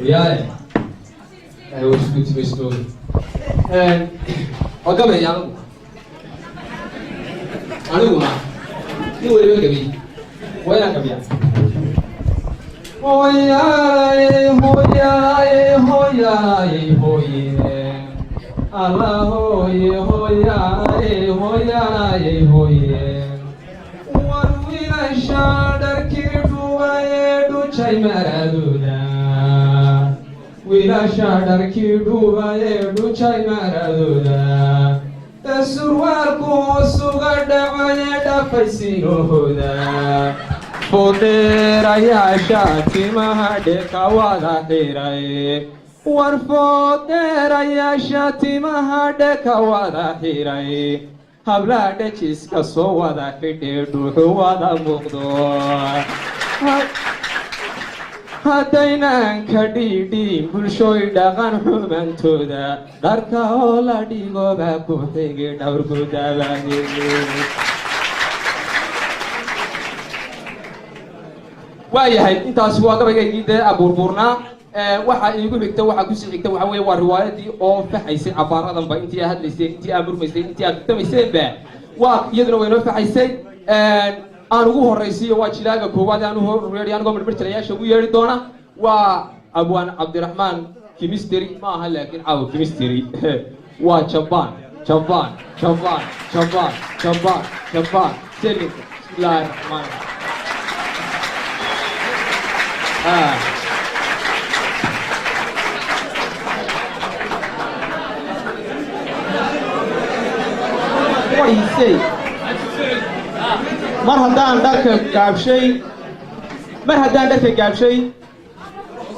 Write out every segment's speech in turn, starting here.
وياي وش كنت بسوي وقبل يا أنا ما هو اللي بقبي وين قبي هوياي هوياي هوياي هوياي الله هوي هوياي هوياي هوياي وروينا الشادر كيرتو ويدو شاي مرادودا ويلا شادر كيرتو ويدو شاي مرادودا تسواركو سوغدا ويدا فسيرودا فوديرا يا شاتي مهدك وادا هيراي ورفوديرا يا شاتي مهدك وادا هيراي habla dhajiska soo wada xidhay dhuuxu wada muuqdo haddaynan ka dhiidhiin bulshooy dhaqan xumantooda dharka oo la dhigooba ku xigi dhowrgudabaage waayahay intaas waa gabaygaygii dee abuurbuurnaa waxa iigu xigta waxa ku sii xigta waxa weeye waa riwaayadii oo faxaysay afaaradan ba intii hadlaysay intii amurmaysay intii aad tamaysay ba waa iyaduna way noo faxaysay aan ugu horeysiyo waa jilaaga koowaad aan u horeeyay aniga marmartalayaasha ugu yeeri doona waa abwaan Cabdiraxmaan Chemistry ma aha laakiin caaw Chemistry waa Japan Japan Japan Japan Japan Japan Selim bismillahir rahmanir rahim ويسي مر هدان دارك قابشي مر هدان دارك قابشي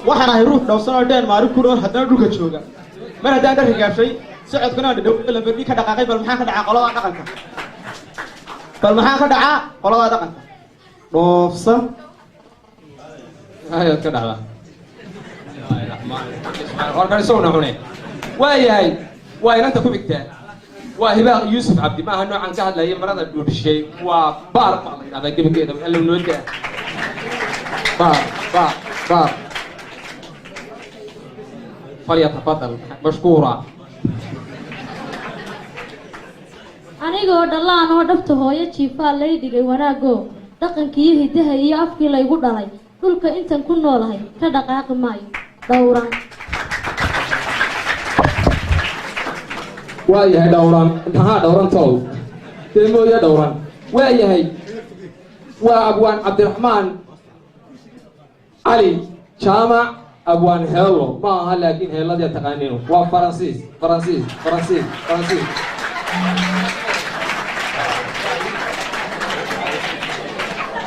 waxaan ahay ruux dhowsanoo dheer maari ku roon haddana dhulka jooga mar haddaan dharka gaabshay socodkana dhow la berdi ka dhaqaaqay bal maxaa ka dhacaa qolada dhaqanka dhoofsan ayo ka dhacda organisauna xune waayahay waa inanta ku xigtaa وهباء يوسف عبد ما هنوع عن كهذا هي مرض الدورشي وبار هذا قبل كده قال له نودع بار فليتفضل مشكورا anigoo dhalaan oo dhabta hooyo jiifaa lay dhigay wanaago dhaqankii hidaha iyo afkii laygu dhalay dhulka intan ku noolahay ka dhaqaaqi maayo dhowran waayahay dhowran intaha dhowran tow deemooya dhowran waayahay waa abwaan Cabdiraxmaan Ali Jaamac abwaan Hello ma aha laakiin heeladii taqaaniino waa Faransiis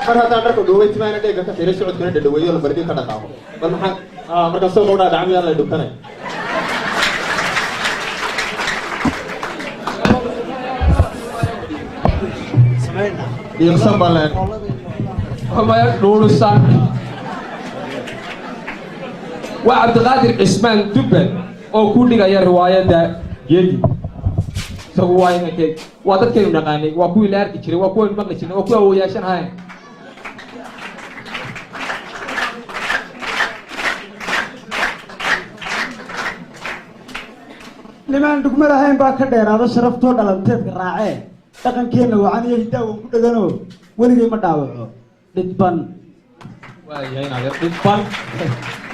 mar haddaan dharka dhowey timaana dheega ka xiray socodkana dhadhaweeyo la bardii ka dhaqaaqo bal maxaa markaa soo dhowdhaa dhacmiyaa la dhukanay يقسم بالله هم يقولون وعبد القادر عثمان دبل أو كل جاي رواية ده يدي سووا هنا كي وادت كي نقاني وأكو لار كشري وأكو المغني كشري وأكو هو ياشن هاي لما عندك مرة باكر دير هذا شرف طول على التيف الراعي لكن كينا وعني يهداو كدغنو ولغي ما داوعو دبان واي هنا دبان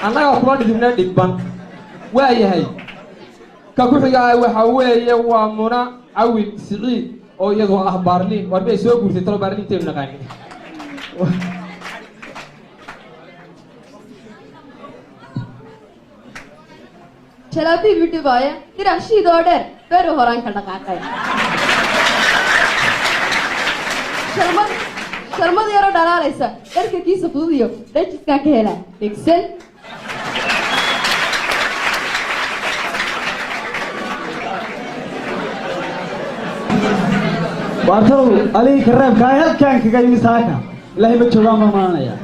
انا اقول دبنا دبان واي هي كاكو خيغا waxa weeye waa Muna Awil Siciid oo iyadoo ah Barlin warbay soo guurtay talo Barlin teem naqaan Chalabi video baya tirashid order beru horan ka dhaqaaqay sharmad yaro dhalaalaysa dharka kiisa fududiyo dhajiska ka hela dhigsan وارتو علي كريم كاي halkan kaga imisaaka ilaahay ma jooga ma maanaya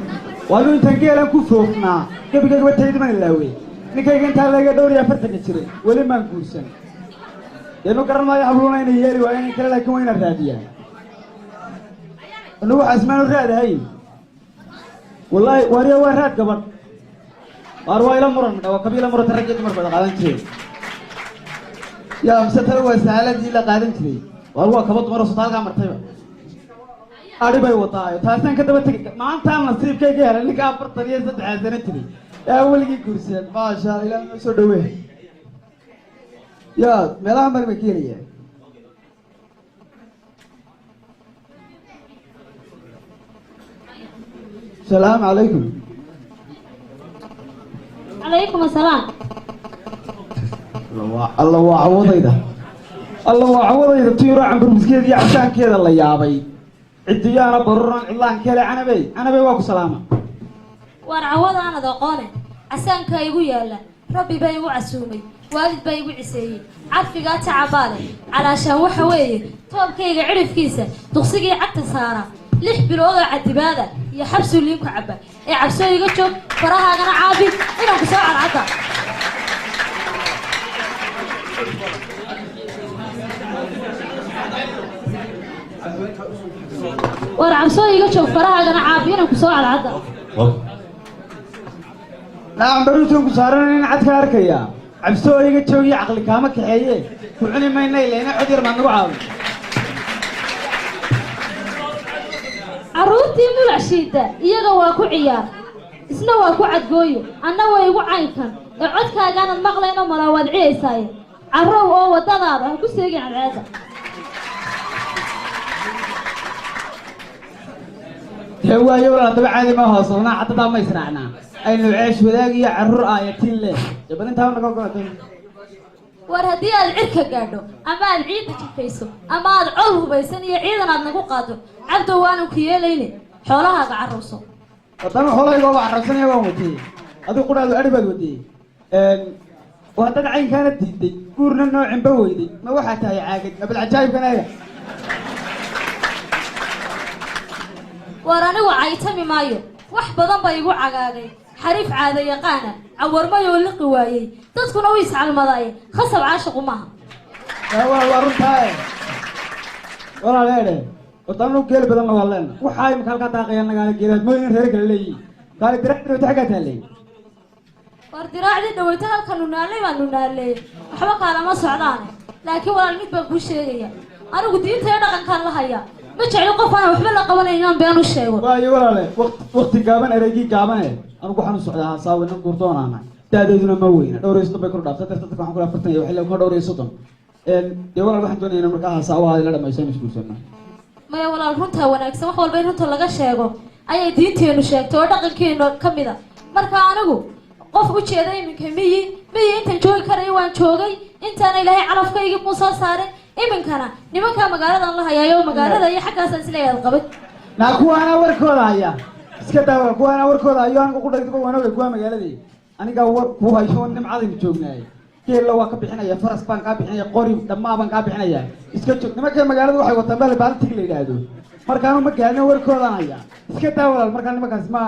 waanu intan geelan ku foofnaa gabiga wataydi ma ilaaway ninkayga inta laga dhowr iyo 40 jiray wali ma guursan deeno garan maayo habluuna inay yeeri waayeen kale laakiin wayna raadiyaan أنا واحد اسمه راد هاي والله وريه وراد قبل أروى إلى مرة وقبيلة مرة ترجع مرة بدأ قادم شيء يا مستر وسالة دي لا قادم شيء وأروى كبت مرة صوتها كم مرتبة أدي باي وطاي تاسن كده بتك ما أنت نصيب كي كده اللي كابر طريقة تحزن تري أول كي كرسي ما شاء الله لا سودوه يا ملا عمر مكيني السلام عليكم عليكم السلام الله عوضي ده الله عوضي ده تيرا عن برمسكيد يا عشان كذا الله يابي عديانا برران الله كلا أنا بي واكو سلامة وارعوض أنا دقانة عسان كايبو يالا ربي بايبو عسومي والد بايبو عسيي عارفي قاتا عبالي علشان وحويه طوب كيغا عرف كيسة تقصيقي عكتا سارة لح بالوضع عدبادة يحبسوا اللي ينكو عبا اي عبسوا يقشوا فراها انا عابي انا كسوا على العطا وارعبسوا يقشوا فراها انا عابي انا كسوا على العطا نعم بروتون كسارين عد كاركيا عبسوا يقشوا عقلي كامك حيه كعني ما ينيل هنا عذر ما نوعاوي carruurtii mulacsiida iyaga waa ku ciyaar isna waa ku cadgooyo anna way igu caynkan ee codkaagaanad maqlayno malawaad ciyaysaaye carrow oo waddadaada ha ku seegin cadceeda waayo walaa daba caadi ma hoosoonaa caddadaa ma israacnaa aynu ceesh wadaag iyo carruur aayatiin leh bal intaa naga go'day war haddii aad cirka gaadho ama aad ciidda jifayso ama aad col hubaysan iyo ciidan aad nagu qaado cabdow waanan ku yeelayne xoolahaaga carruurso haddana xoolahayga waa carruursanaya waan watiyey adigu qudhaadu adhi baad watiyey waa dad caynkaana diiday guurna noocinba weyday ma waxaa tahay caagad abal cajaa'ibkanaaga war anigu caytami maayo wax badan baa igu cagaagay xariif caada yaqaana cawarmayoo liqi waayey dadkuna u iscalmadaaye khasab caashiqu maaha waa runtaa walaaleedhe wadanu geel badanna waa leena waxaa imika halkaa daaqayaan nagaala geelaad mooyin reer kale leeyihin kaali diraacdii wata xaggaa taalley war diraacdii dhaweyta halkanu naalay baanu naaleeyey waxba kaalama socdaane laakiin walaal mid baan kuu sheegaya anigu diinta iyo dhaqankaan la hayaa ma jecli qof aan waxba la qabanayn inaan been u sheego waayo walaale waqti gaaban ereygii gaabane anigu waxaan u socdaa hasaawina guurdoonaana daadeeduna ma weyna dhowr iyo soddon bay kor dhaafta darta dadka waxaan kula afartan iyo waxay kuma dhowr iyo soddon dee walaal waxaan doonaya inaan markaa hasaawaha la dhamaysan isguursano maya walaal runtaa wanaagsan wax walba in runta laga sheego ayay diinteenu sheegtay oo dhaqankeenu ka mid a marka anigu qof u jeeda iminka miyi intaan joogi karayo waan joogay intaana ilaahay calafkaygii kuu soo saaray iminkana nimankaa magaaladan la hayaayo magaalada iyo xaggaasaan isleeyaad qabay naa kuwaana warkooda haya iska daawa kuwaana warkooda hayo anigu ku dhagdaba waanoga kuwa magaaladii anigaa war ku hayo nimcadaynu joognaay geella waa ka bixinaya faras baan kaa bixinaya qori dhammaa baan kaa bixinaya iska joog nimanka magaalada waxay wataan bal baaltig la yidhaahdo markaanu ma gaadhin warkoodaan haya iska daa walaal markaa nimankaas ma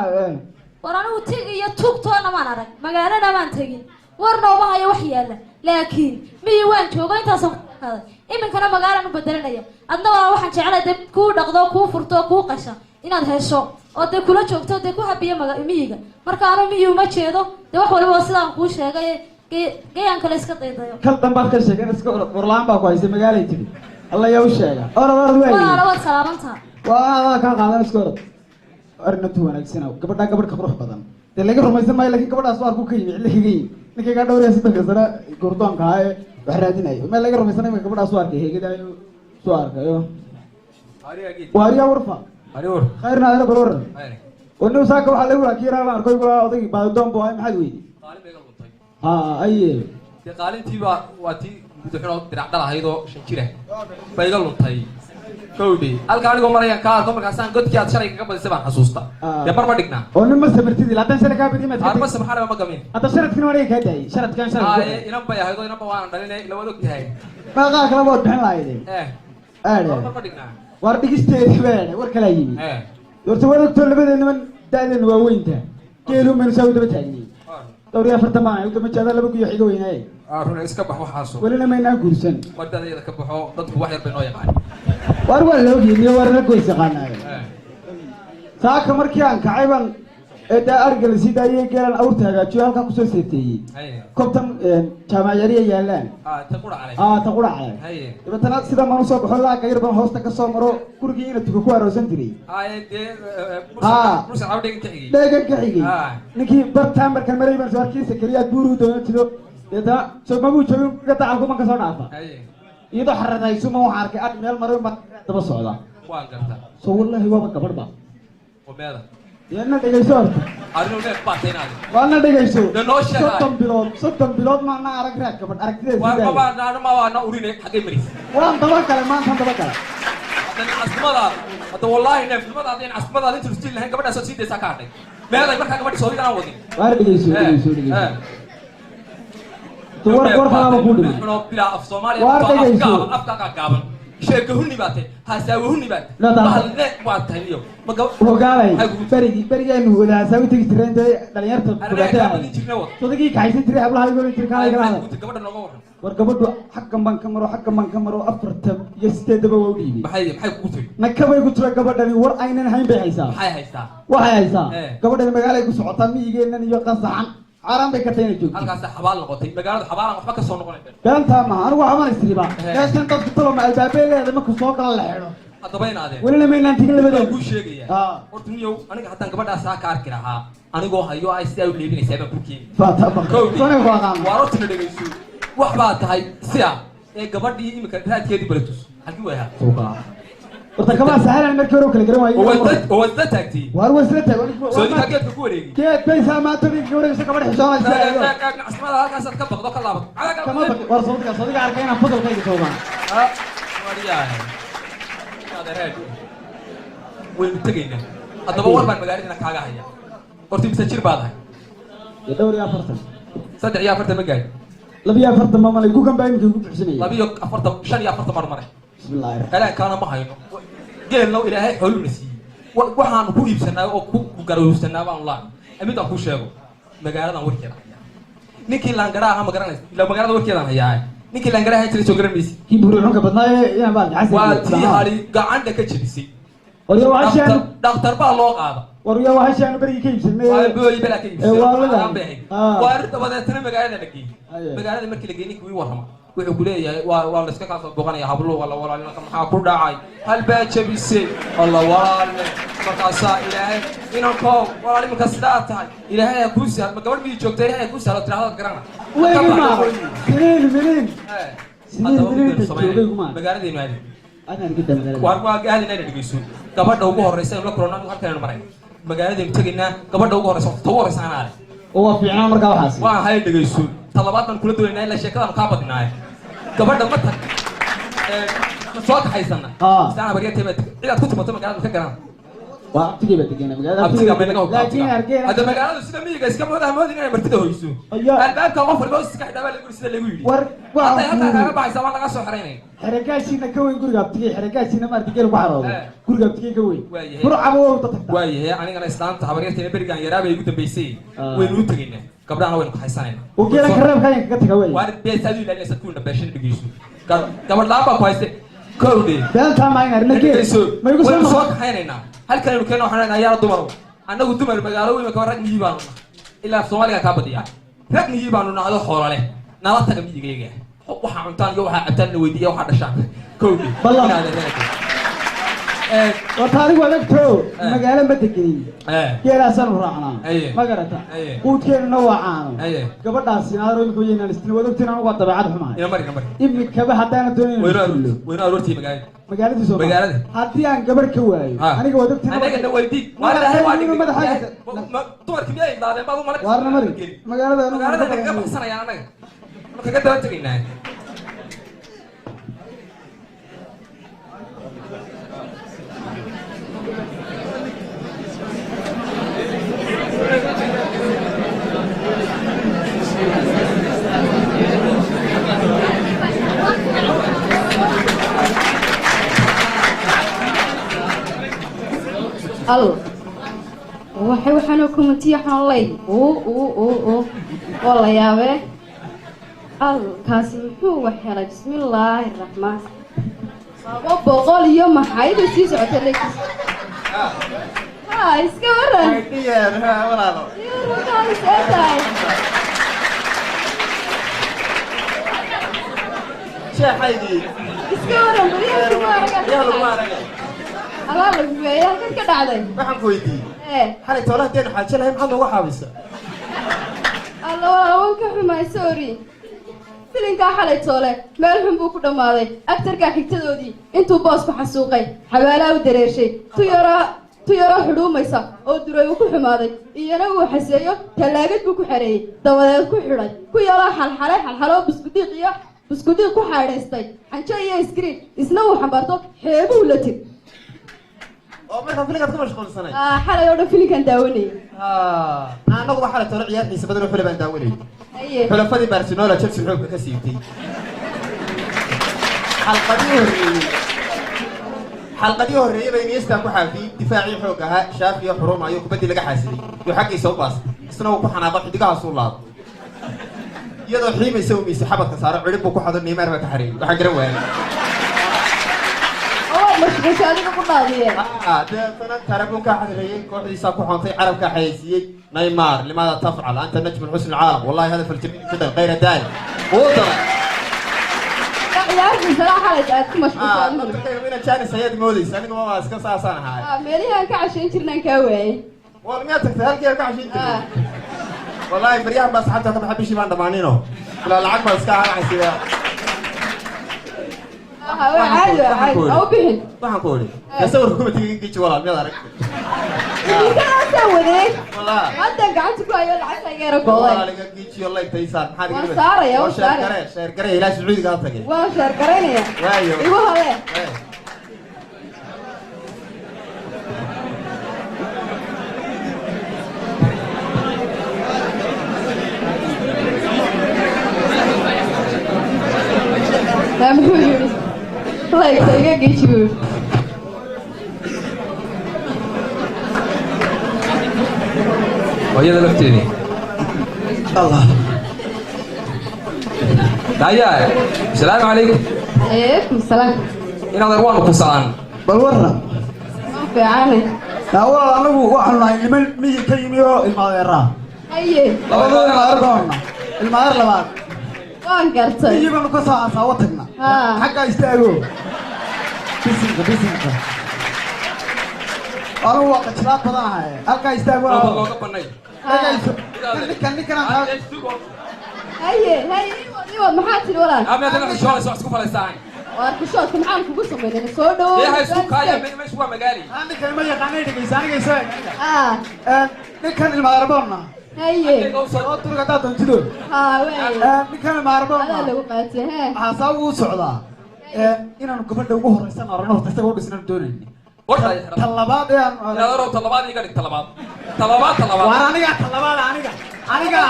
war anigu tig iyo tugtoona maan arag magaalana maan tegin warna uma hayo wax yaalla laakiin miyi waan joogo intaasaan kuaday iminkana magaalaan u bedelanaya adna waa waxaan jeclay dee kuu dhaqdo kuu furto kuu qasha inaad hesho oo dee kula joogto dee ku habiya miyiga marka anu miyi uma jeedo dee wax waliba sidaan kuu sheegay gayaan kale iska daydayo kal dambaad ka sheegay iska warlaan baa ku haysay magaalay tiri alla yaa u sheega orad weey walaala waad salaamantaa waa ka qaadan iska orad arrintu wanaagsan gabadha gabadh qurux badan dee laga rumaysan maayo laakiin gabadhaas waa ku ka yimi cidla kaga yimi ninkaygaa dhowr iyo saddex sano gurdoonka ah ee wax raadinayo meel laga rumaysan imika gabadhaas u arkay heegadayo soo arkayo waariyaa warfa khayrna adana bal waran wani saaka waxaa lagu kiiraa baan arkoy gulaa odaygi baadidoon bu ahay maxaad weydi ha aye dee qaalintiiba waa tii muddaxinoo diracdal ahaydoo 5 jir ah bay iga luntay kowdhi halka anigoo marayaan kaa arko markaasaan godkii aad shalay kaga badisay baan xasuusta dee mar ma dhignaa oo nin ma samirtidii haddaan shalay kaa badiy ma samarxana ma gamin hadda sharadkina waa kaa daayay sharadkan shalay inan bay ahaydoo inanba waanan dhalinay labad og tahay qaar kale waad bixin lahaydeen aade mar ma dhignaa war dhigisteedii beene war kalaa yimi horta waad ogtoo labada niman da'deena waa weynta geelu maynu saa u daba taagnay dhowr iyo afartan baan udama jeedaa laba guyo xiga weynaaye run iska bax waxaaso welina maynaa guursan wadadayada ka baxo dadku wax yar bay noo yaqaan war waa la ogyihiin war la goys yaqaanaayo saaka markii aan kacay baan إذا أرجل سيدا يجينا أورتها جو هالك كوسو سيتي كابتن جامعية يالان تقول عليه إذا تناقض سيدا ما نصاب حلا كير بن هوستا كسامرو كورجينا تكوكو روزنتري ده كحيجي نكى برتام بركان مريم سواركي سكريات بورو تلو إذا سو ما بوجو كتا عقوم كسر نافا إذا حرنا يسمى وحركة أدميل مريم ما تبص على سو والله هو ما كبر با وماذا يانا دقيسور أنا ولا باتين هذا وانا دقيسور دنوشة ستم بلاد ما أنا أرك رك كبر أرك ده وأنا ما أورينك حاجة مريض وأنا تبكر ما أنا تبكر أنا أسمع هذا والله إن في المدة هذين أسمع هذين ترسل لهم كبر أساسي دساكارني ما هذا يبغى كبر سوري أنا ودي وانا دقيسور توار خلا بقولي أنا بلا أفسومالي أفكار كابن شيء كهوني باتة هساوهوني بات بحال نك باتة اليوم هو قال بريء إنه ولا سوي تيجي ترند دليل يرتب أنا جينا صدقني كايسين تري أبلا هاي يقولون تري كذا كذا كبر نقول ورقبض حكم بان كمرو أفرت يستدب وودي بحي قوتي نكبر يقول ترى قبض دني ور عينن هاي بحيسا وهاي هيسا قبض دني مقالة يقول سعطان يجينا نيوكا صحن عرام بكتين الجود. هالكاس حبال نقطي مقالة حبال أنا فكر صون نقول. كلام تمام أنا وعمل استريبا. لكن أنت تطلع مع البابين هذا ما كسوق على الحيرة. أتبين هذا. ولا لما ينتهي اللي بدو. كل شيء جيا. قلتني يو أنا حتى قبل أسا كار كراها. أنا جو هايو أيستيو ليبي نسيبه كوكي. فاتبا. كونه فاهم. وارث ندري شو. وحبات هاي سيا. قبل دي مكان كذي بريتوس. هالجوها. سوكا. وتكمل سهل المركورو كل جرام أيه. هو تكتي. وزتك. سودي كيف تقولي؟ كيف بيسا ما تبي كوري سكبر حجارة. لا أسمع هذا كاس كبق ذاك الله. كم ورصودك صديق عارفين فضل كذي سوما. ورياه. هذا هاد. وينتقينا. الدبور من مقاليدنا كاجا هيا. قرتي بتشير بعدها. يدور يا فرتم. صدق يا فرتم مقال. لبي يا فرتم ما مالك كم باين كم حسنية. لبي يك فرتم شن يا فرتم مرة. بسم الله الرحمن. كلا كان ما هينو. قال لو إلى هاي حلو نسي. وحنا كوي بسنا أو كوكارو بسنا والله. أمي تأكل شيء. مقالنا وركنا. نيكي لانجرا هم مقالنا. لو مقالنا وركنا هيا. نيكي لانجرا هاي تري شغل ميسي. كي بقولون كبرنا يا بعد عسل. واتي هاري قاعد كتشبسي. وريا وحشان. دكتور بالله هذا. وريا وحشان بري كيف سمي. وبيقول بلا كيف. والله. وارد بدأ تنا مقالنا لقي. مقالنا مركي لقيني كوي ورحمة. ويقول لي والله سكان بقنا يا حبلو والله لنا كم حاكر داعي هل بيتش بيسي الله والله مكاسا إلهي إنكم والله مكاسدات هاي إلهي يا كوسي ما قبل بيجي جوكتي يا كوسي على ترى هذا كرنا وين ما سنين تجيبه ما مقالة دي نادي أنا كده مقالة وارجع قاعد نادي بيجيسون قبل دوغو هرسان ولا كورونا ولا كنا مرين مقالة دي متجينا قبل دوغو هرسان تطور سنة على هو في عنا مركب حاسي وهاي بيجيسون طلبات من كل دول إلا شكل مقابض ناي قبل دوغو متى صوت حيسنا استنى بقيت تبت إذا كنت مطمئن قاعد بفكر وأبتدي بتجينا مقالة أبتدي قبل لكن أرجع هذا مقالة سيدا ميجا إسكام هذا ما أدري أنا مرتده هو يسوع الباب كان غفر بس كحدا بالي يقول سيدا اللي يقولي هذا بعد زمان لقى سو حريني حركاتنا كوين قرقة بتجي حركاتنا ما تجي البحر قرقة بتجي كوين برا عمو تتحدى واي هي أنا إسلام تحبريت أنا برجع يرابي يقول تبيسي وين وتجينا قبل أنا وين حيسانين وكيلا كرم خاين كتكوين وارد بيت هذي لأن ستكون بيشين بيجيسو قبل لعبة كويس كودي بيان تامين أرنكي ما يقول صوت حيننا هل كانوا حنا يا دمرو أنا قلت دمر مقالة وين كبر رجني يبانو إلا في الصومالي كابديا رجني يبانو نهذا حوله نالت كم يجي وح عمتان يوح عمتان ويدي يوح هذا شان كودي بالله وتاريخ ولكتو مقالة بتجري كيلا سنو راعنا ما قرأتها قوت كيلا نوعانو قبل داسين هذا روي كوينا نستنى ودكتنا نوقف طبيعة حماية يا مري إبنك كبه حتى أنا توني وين أروتي مقالة دي سوبر مقالة حتى أنا قبل كواي أنا قبل دكتنا أنا كنا ويدي ما له واحد ما تور كمية لا ما هو مالك وارنا مري مقالة ده كم سنة يا أنا كذا ده تقولنا الله وحنا كومنتي حالي والله يا بي الكاسم هو حلا بسم الله الرحمن بقول يوم حيد سيس عتلك iska waran Diyaar ha walaalo. ruuxaan is'eetahay Sheexaydii. iska waran beriyaha kuma aragan Yaa lagu aragay. alaa lagu geeyay halkan ka dhacday Waxaan ku weydiiyey. ee Xalay toolaha deen xaaje lahayn maxaad ugu xaabisa? alla waan ka xumaay sorry filinkaa xalay toole meel xun buu ku dhammaaday aktarkaa xigtadoodii intuu boosku xasuuqay xabaalaa u dareershay tu yaroo xudhuumaysa oo duray uu ku xumaaday iyana uu xaseeyo tallaagad buu ku xareeyey dabadeed ku xidhay ku yaroo xalxaloo buskudiiq ku xaadhaystay xanjo iyo iskriin isna uu xambaarto xeebuu la tig Oo markaa filinkaad ku mashquulsanay. xalay oo dhan filinkan daawanayay Anagu waxa la toolo ciyaar xiisa badan oo xilibaan daawanay. haye xulafadii Barcelona Chelsea xoogga ka siibtay. xalqadii horreeyay bay Iniesta ku xaafiyay difaacii xoog ahaa Xavi iyo Xuruma ayuu kubadii laga xaasiday iyo xaqiisa u baas isna uu ku xanaaqo xidigaha soo laab iyadoo xiimaysa uu miisay xabadka saaro cirib buu ku xado Neymar ba ka xareeyay waxa garan waayay mashquulsha adiga ku dhaadiyeen deetana tarabuu ka xadreeyay kooxdiisa ku xontay carabka xayeysiiyey Neymar limaada tafcal anta najm الحسن العالم والله هدف الجميل جدا غير داعي وضع ciyaartii salaa xalay aad ku mashquulsha adiga dadka jaanis ayaad moodaysaa aniga waa iska saasaan ahay meelihii aan ka cashayn jirnaan kaa waayay wal miyaa tagtay halkii ka cashin jiray wallahi baryahan baa saxabta ka baxay bishii baan dhamaanino ilaa lacag baa iska aanaysiya عادي او بحن waxaan ku ori sawir kuma tigin giiji walaal miyaad arag ninka asawadey والله hadda gacanta ku hayo lacag lageero goolay والله laga giiji wallahi taysaan maxaa Waan saaraya, waan saaraya. sheer garay ilaa Sacuudiga ka tagay waan sheer garaynaya waayo igu hale muxuu yidhi laygta iga geji buu yidhi وهي لفتيني الله دايا السلام عليكم عليكم السلام إن هذا روان كسران bal warran fiicane awal anagu waxaan nahay niman miyi ka yimi oo ilmaadeeraa haye labadooda ilmaadeer baanna ilmaadeer labaad waan gartay miyi baanu ka soo casaawo tagna haa xaggaa istaago bisinka anigu waa qajilaad badan ahay halkaa istaago لوكا بناي ninkan haye iwad maxaa tiri walaal أنا أدري إن شاء الله سأسكت فلسطين waa kushoodka maxaan kugu sameynay soo dhawo إيه هاي سوق هاي مش هو مجالي ninkan ma yaqaanay dhegeysa aniga isaga ah ninkan ilmaadeer baanna haye oo turka hadaa doontido haa wey ninkan ilmaadeer adaa baanna lagu qaatay hee waxaa sabab u socdaa inaanu gabadha ugu horeysan aragno horta isaga u dhisnan doonayni ta labaad ee aan لا لا طلبات يقدر طلبات طلبات waan aniga ta labaad aniga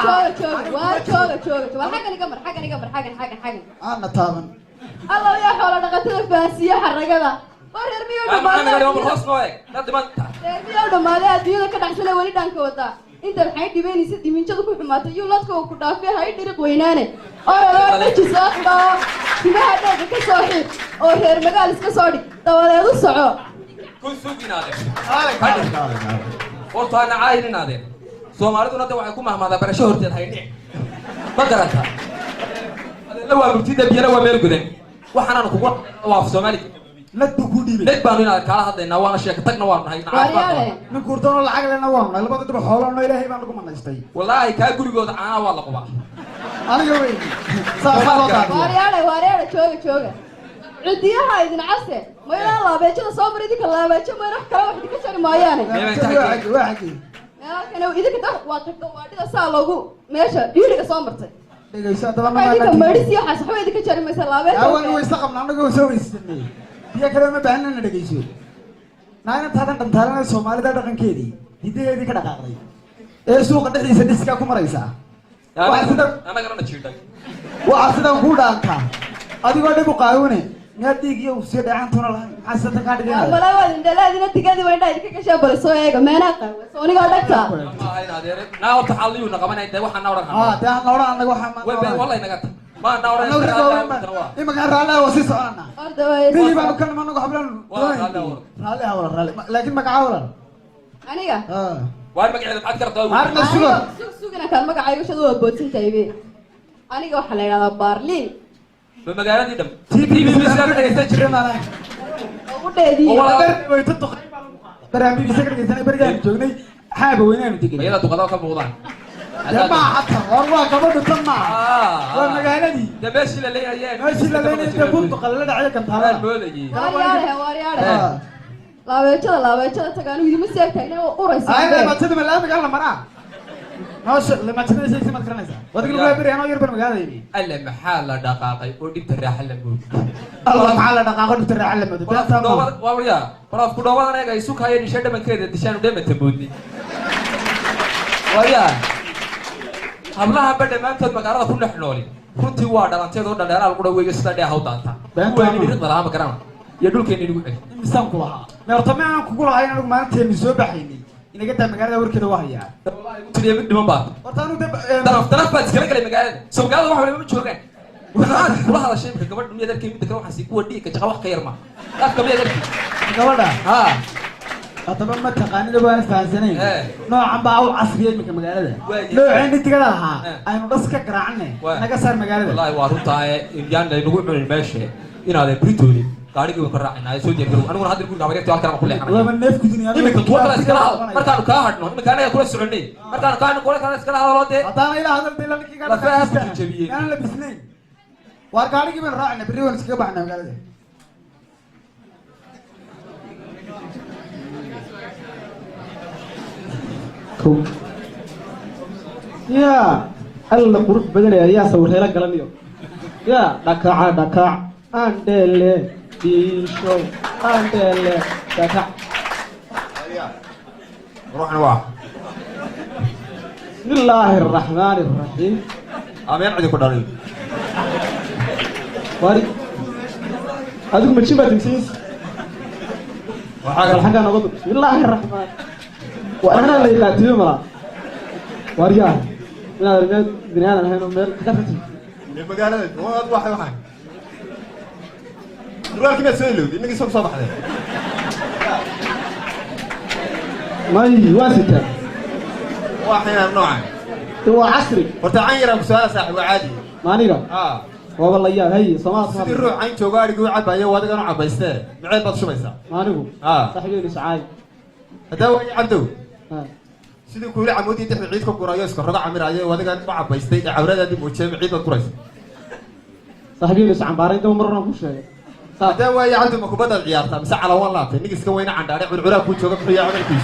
waa jooga waa xaggan iga mar xaggan aana taaban alla yaa xoola dhaqatada fahansiiya xaragada waa reer miyow أنا قاعد يوم dhamaaday الخاص نوعك لا دمان reer miyow dhamaaday adduunyada ka dhacsana weli dhaanka wadaa inta maxay dhibaynaysa diminjada ku xumaatay yuuladka uu ku dhaafay hay dhiriq weynaane oo dhaji soo xidho timaha dheega ka soo xid oo reer magaal iska soo dhig dabadeed u soco كل سوق نادر قلت أنا عايل نادر سومالي نادر وعكم مهما هذا برشة هرتين هيني ما قرأتها لو أبتدي بينا ومير قدين وحنا نقول واف سومالي ladbu ku dhiibay ليك بانو نادر كلا هذا نوان شيء تقنا وان هاي waaryaale nin kurdoon oo lacag lena waana labada dib xoolano ilaahay baan lagu manaystay والله كاي قولي أنا والله قبا aniga weyn saasa loo daadiyo waaryaale jooga cidiyaha idin case ma ilaa laabeejada soo mar idinka laabeejo ma wax kale wax idinka jari maayaane waa xagii kana idinka waa tagto waadida saa loogu meesha dhiiriga soo martay dhegeysa daba idinka nama maydhis iyo waxaas waxba idinka jari maysa laabeejo awan way isla qabnaa anaga soo weysanay biyo kale ma baahnana dhegeyso naayna taadan dhantaalanay Soomaalida dhaqankeedii hidaheedii ka dhaqaaqday ee suuqa dhexdiisa dhiska ku maraysa أنا قرأنا تشيلك waxa sidan ku dhaantaa adigoo dhib u qaawine miyaad dhiig iyo si dhacaantuna lahayn maxaa sida ka dhigay malaa waa indhalaadina tigadi waa indhaa idinka gashaa bal soo eega meena qawa sooniga dhagta ما هاي نادر ناو تحليو نقمنا إنت وحنا نورك taa noora anaga waxa ma والله نقطع ما نورك imaka raala oo si soconana orda way biyi baan kan managu hablan raali laakiin magaca wala aniga waa magaceeda maxaad ka rabtaa Arna sugar sugina kan magacayga shadu waa boodsantahay be aniga waxa la yiraahdaa Barlin ma magaaladii dham TV miska ka dhageysan jiray ugu dheedii way tadqay barnaamij isaga dhigaysan barigaan joognay xaaba weynaan degan mayada duqada ka muuqdaan jamaa hatta waa gabadhu tama waa magaaladii dabeeshi la leeyahay meeshii la leeyahay buntu qalada dhacay kan taala moodayay waaryaare laabeejada tagaan idima seegtayna oo uraysa ay batida malaamiga la maraa noosha lama tinaysa isma garanaysa wadiga lagu bari anoo yarban magaaladii alla maxaa la dhaqaaqay oo dhibta raaxa la mood Allah maxaa la dhaqaaqo dhibta raaxa la mood waa wariya walaal ku dhawadan ay isu kaayeen isha dhamankeeda dishaan dhamanta moodni wariya hablaha badda maanta magaalada ku dhex nooli runtii waa dhalanteed oo dhaleeraal qura weeyay sida dheeha u daanta waa nidin dalaama garana iyo dhulkeena inagu xig insan ku lahaa meertama aan kugu lahayn anigu maanteeni soo baxaynay inaga taa magaalada warkeeda waa hayaa wallahi ugu tiriye mid dhiman baa horta anu daraf baad iskala galay magaalada soo magaalada waxa waliba ma joogaan waxaad kula hadashay marka gabadh dumiyada arkay mid kale waxaan si kuwa dhiigka jaqa wax ka yar ma afka miyaad arkay gabadha ha hadaba ma taqaanida waan fahansanayn noocan baa u casriyay iminka magaalada nooceen digada lahaa aynu dhas ka garaacnay naga saar magaalada wallahi waa runtaa indiyaan ay nagu cunin meesha inaad britooli gaarigii ka raacnaa soo jeedo aniguna hadda guriga habareertii halkan ku leexanay laba neef ku dunia iminka tuwa kala iskala markaan ka hadno iminka anaga kula soconay markaan ka hadno kala iskala hadlo de hadana ila hadal dilaa ninkii la faham jabiyay aan la bisnayn war gaarigii baan raacnay bari waan iskaga baxnaa magaalada يا الله قرب بدل يا سوي هلا قلنيو يا دكاع أندل ديشو أندل دكاع روحنا واحد بسم الله الرحمن الرحيم أمين عندي كداري واري هذوك ماشي بتمسيس وحاجة الحاجة أنا بقول بسم الله الرحمن وأنا اللي قاتلهم لا واريان من هذا بني آدم هنا ميل كفتي المقالة واحد واحد دلوقتي كده سؤاله إنك يسوق صباح ده ما يجي واسطة واحد نوعا هو عصري وتعير أبو سؤال صاحب عادي ما نيرا والله يا هي سماع سيدي الروح عين شوقاري يقول عبا يا وادق أنا عبا يستاهل معي بط شو بيسا ما نقول صاحبي لي سعاي هذا هو عبدو سيدي كوري عمودي تحت عيدكم قرايوس كرجع عمير عيا وادق أنا عبا يستاهل عورة هذه موجة عيد القرايس صاحبي لي سعان بارين ده مرة نقول شيء هذا هو عبدو ما كبدا العيار تام ساعة على والله في نيجي سكوينا عند عرق والعراق كل شوقك حيا عمل كيس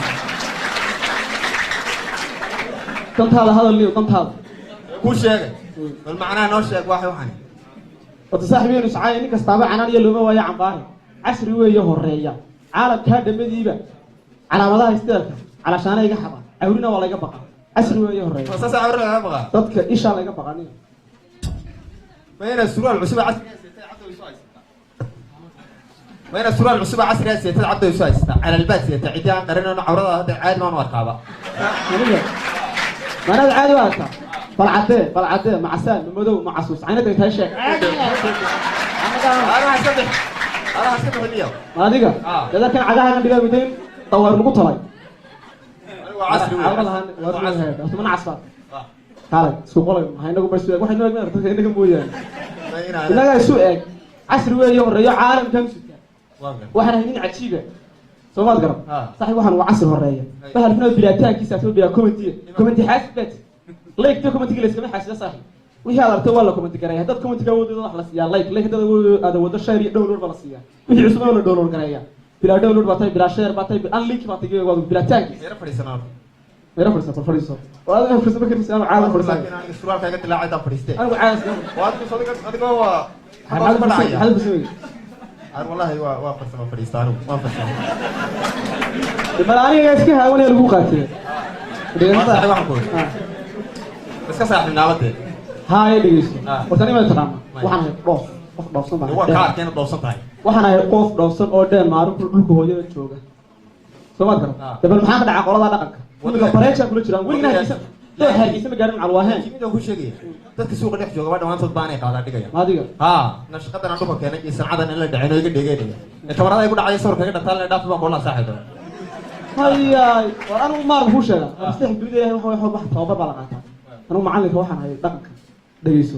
كنت هذا اللي كنت هذا كل شيء المعنى نوشك واحد واحد وتصاحبي لي سعاي إنك استابع أنا اللي ما ويا عم بارين عصري ويا هالريا عالم كهذا مديبة على مدار استلك علشان يجي حبا عورنا ولا يجي بقى عصري ويا هالريا أساس عورنا ما بقى صدق إيش الله يجي بقى وين السرور العصبة عصر وين السرور العصبة عصر سيتل عبد يسوي على البات تعيدان قررنا عورضها هذا عادي ما نوركها ما أنا عادي وقتها طلعته مع سال مدو مع عسوس عينك تهشة أنا هسبح اليوم ما دقة إذا كان عداها من دقة 200 طور مقطري عصر عورضها هذا بس من عصفر هذا سوق ولا هاي نقول بس واحد نقول ما رتك إنك مويان إذا جاي سوق عصر ويا الرياء عالم كم سكة واحد هنين عتيبة سوما تقرب صحيح واحد وعصر الرياء فهل فينا بلاتان كيس أسوي بلا كومنتي حاسبت لايك تو كومنتي كليس كمان حاسبة صحيح وهي هذا تو والله كومنتي كرايه هذا كومنتي كود خلاص يا لايك هذا وده شير داونلود بلا سيا وهي عصمة ولا داونلود كرايه بلا داونلود باتاي بلا شير باتاي ان لينك باتاي بلا تاج يا فريسة وهذا فريسة بكرة سلام عالم فريسة لكن أنا السؤال كذا طلع عيدا فريستة أنا عايز وهذا صديق هذا هو هذا بسوي والله هو فريسة فريستة أنا ما فريسة الملاني يسكها ولا البوقاتي صحيح واحد كور بس كسر من نابته هاي دقيقة وثاني ما تقام وحنا قف دوسن هو كار كان دوسن تاي وحنا قف دوسن أودن معروف لك هو يجي شوكه سمعت كلام تبى المحاكمة على قولها دقك ولا فريشة كل شيء وين هاي هاي اسمه قارن على الواهن كم يوم كل dadka suuqa dhex jooga waa dhawaan baanay qaadaa dhigaya ma diga nashqadan aan keenay iyo sancadan in la dhaceen oo iga dhigay tabarada ay ku dhacay sawirka ka dhataan la dhaaf baan boolaa saaxiibo هيا وأنا ما أعرف وش هذا أستحي بدي هو بحث توبر بالغاتا أنا معلق واحد هاي دقك دقيسو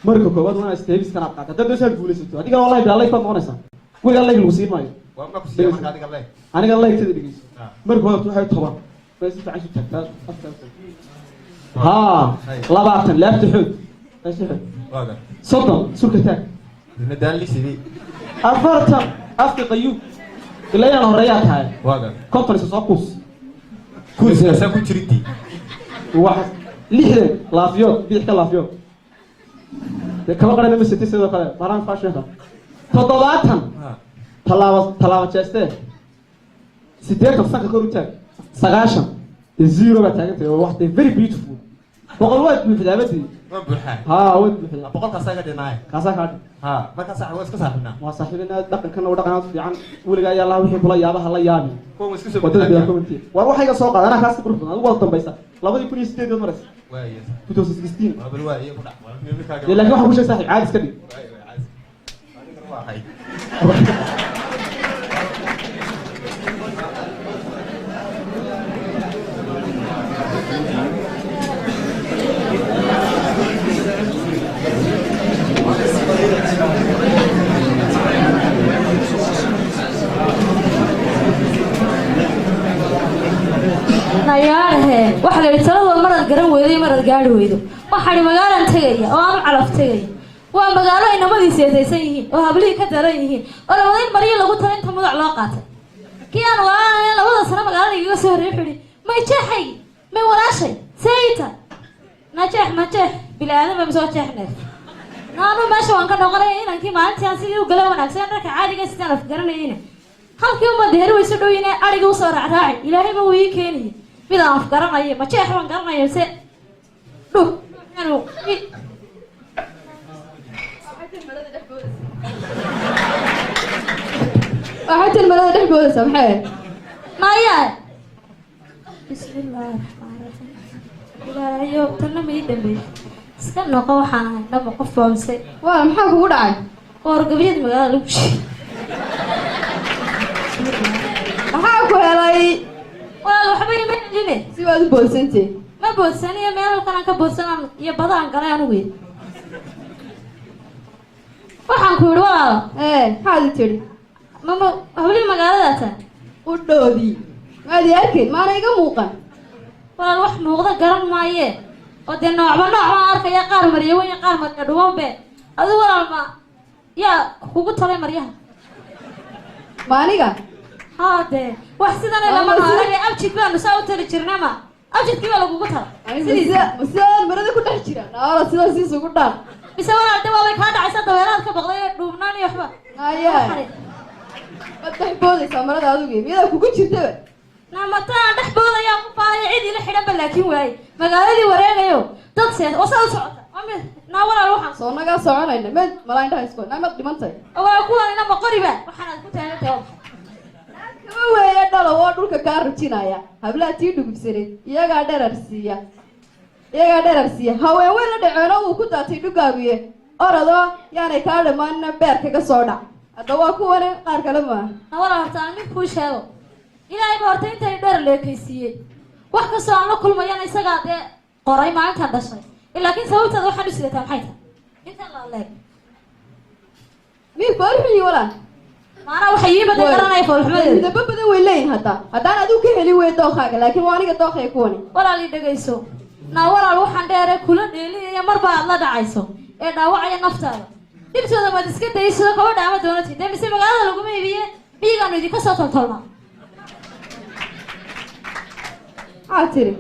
مركو كواد وأنا استهبس كنا بقى ده دوسر بوليسو أديك والله بالله يفهم ونسا وقال الله المصير ماي وما كسي ما قاعد قال لي أنا قال الله يكتب دقيسو مركو هذا تروح توبر بس تعيش تكتر ها لبعتن لا تحد ايش تحد واقع صدق سكتك ندان لي سيدي أفرتم أفك قيوب إلا أنا هريات هاي واقع كونفرنس صاقوس كوز أنا كنت شريتي واحد لحظة لافيوت بيحكي لافيوت كم قرنا من ستة سنة قرنا مران فاشنها تطلعتهم طلعت جسته ستة كم كروتك سقاشم الزيرو بتاعك واحدة very beautiful بقول وقت من في دابتي ما بروحها ها وقت من في بقول كساك ديناي كاسك ها ما كساك واسك صاحبنا waa saaxiibina dhaqan kana dhaqanaad fiican waliga ayaa Allah wixii kula yaabaha la yaabi كوم اسك سو wadada biyo commenti war waxa iga soo qaadana kaas qurux badan ugu dambaysa 2018 maras واي 2016 ما بالواي iyo ku dhac laakiin waxa ku sheegay saaxiib caadi iska dhig nayaarhe waxa la talada marad garan weeday marad gaari weydo waxaan magaalan tagaya oo aan calaf tagay waa magaalo ay nabadii seedaysan yihiin oo hablii ka daran yihiin oo labadeen mariyo lagu taray inta magac loo qaatay kiyaan waa labada sano magaalada iga soo reexay may jeexay may walaashay sayta najeex ma jeex bilaadama ma soo jeexnay naanu meesha waan ka noqonay inankii maalintii aan sidii u galay wanaagsan dharka caadiga sidaan af garanayna halkii uma deer way soo dhaweyna ariga u soo raacay ilaahay ma wii keenay mid aan af garanay ma jeex waan garanay se dhug anu waxaad tilmaanada dhex boodaysaa maxay maya bismillaah ilaahayo tanna mid dambe iska noqo waxaan ahay dhabo qof foomse waa maxaa kugu dhacay qoor gabriyada magaalada lagu shay maxaa ku helay walaal waxba ima celine si waad u boodsantay ma boodsaniyo meel halkan aan ka boodsanaan iyo badaan galay anigu weyn waxaan ku yidhi walaalo maxaad i tidhi mama hablii magaaladaata u dhoodii maad i arkayn maana iga muuqan walaal wax muuqda garan maayee oo dee noocba nooc baan arkaya qaar marya weyn iyo qaar marya dhuwanbe adigu walaal ma yaa kugu talay maryaha ma aniga haa dee wax sidanay lama noolay abjid baanu saa u tali jirnama abjidkii baa lagugu tala sidaan marada ku dhex jira naala sidaa siis ugu dhaan mise walaal de waabay kaa dhacaysa dabeeraad ka baqday ee dhuubnaan iyo waxba haya waad dhex boodaysaa marada adugi miyadaa kugu jirtaba namataan dhex boodayaan ku baahaya cid ila xidhanba laakiin waaye magaaladii wareegayo dad seed oo saa u socota naa walaal waxaan soo nagaa soconayna med malaa indhaha isko naamad dhimantay waa kuwanina ma qoriba waxaanaad ku taagantahay kama weeye dhalo oo dhulka kaa rujinaya hablaha tii dhugubsaneed iyagaa dherar siiya haween weyn la dhaceeno uu ku daatay dhugaaguye orodoo yaanay kaa dhammaanina beer kaga soo dhac hadda waa kuwane qaar kale maaha na walaal horta aan mid kuu sheego ilaahay ba horta intay dheer leekaysiiyey wax kastoo aan la kulmayana isagaa dee qoray maalintaan dhashay laakiin sababteeda waxaan u sidataa maxay tahay intan la leeg mii foolxuyi walaan maanaa waxay ii badan garanaya foolxumadeeda daba badan way leeyihin haddaan adigu ka heli wey dookaaga laakiin waa aniga dookaya kuwani walaal ii dhegayso naa walaal waxaan dheere kula dheeliyaya marba aad la dhacayso ee dhaawacaya naftaada dhibtooda maad iska dayso gabadha ama doonati dee mise magaalada laguma iibiye dhiigaanu idinka soo toltolnaa maxaad tiri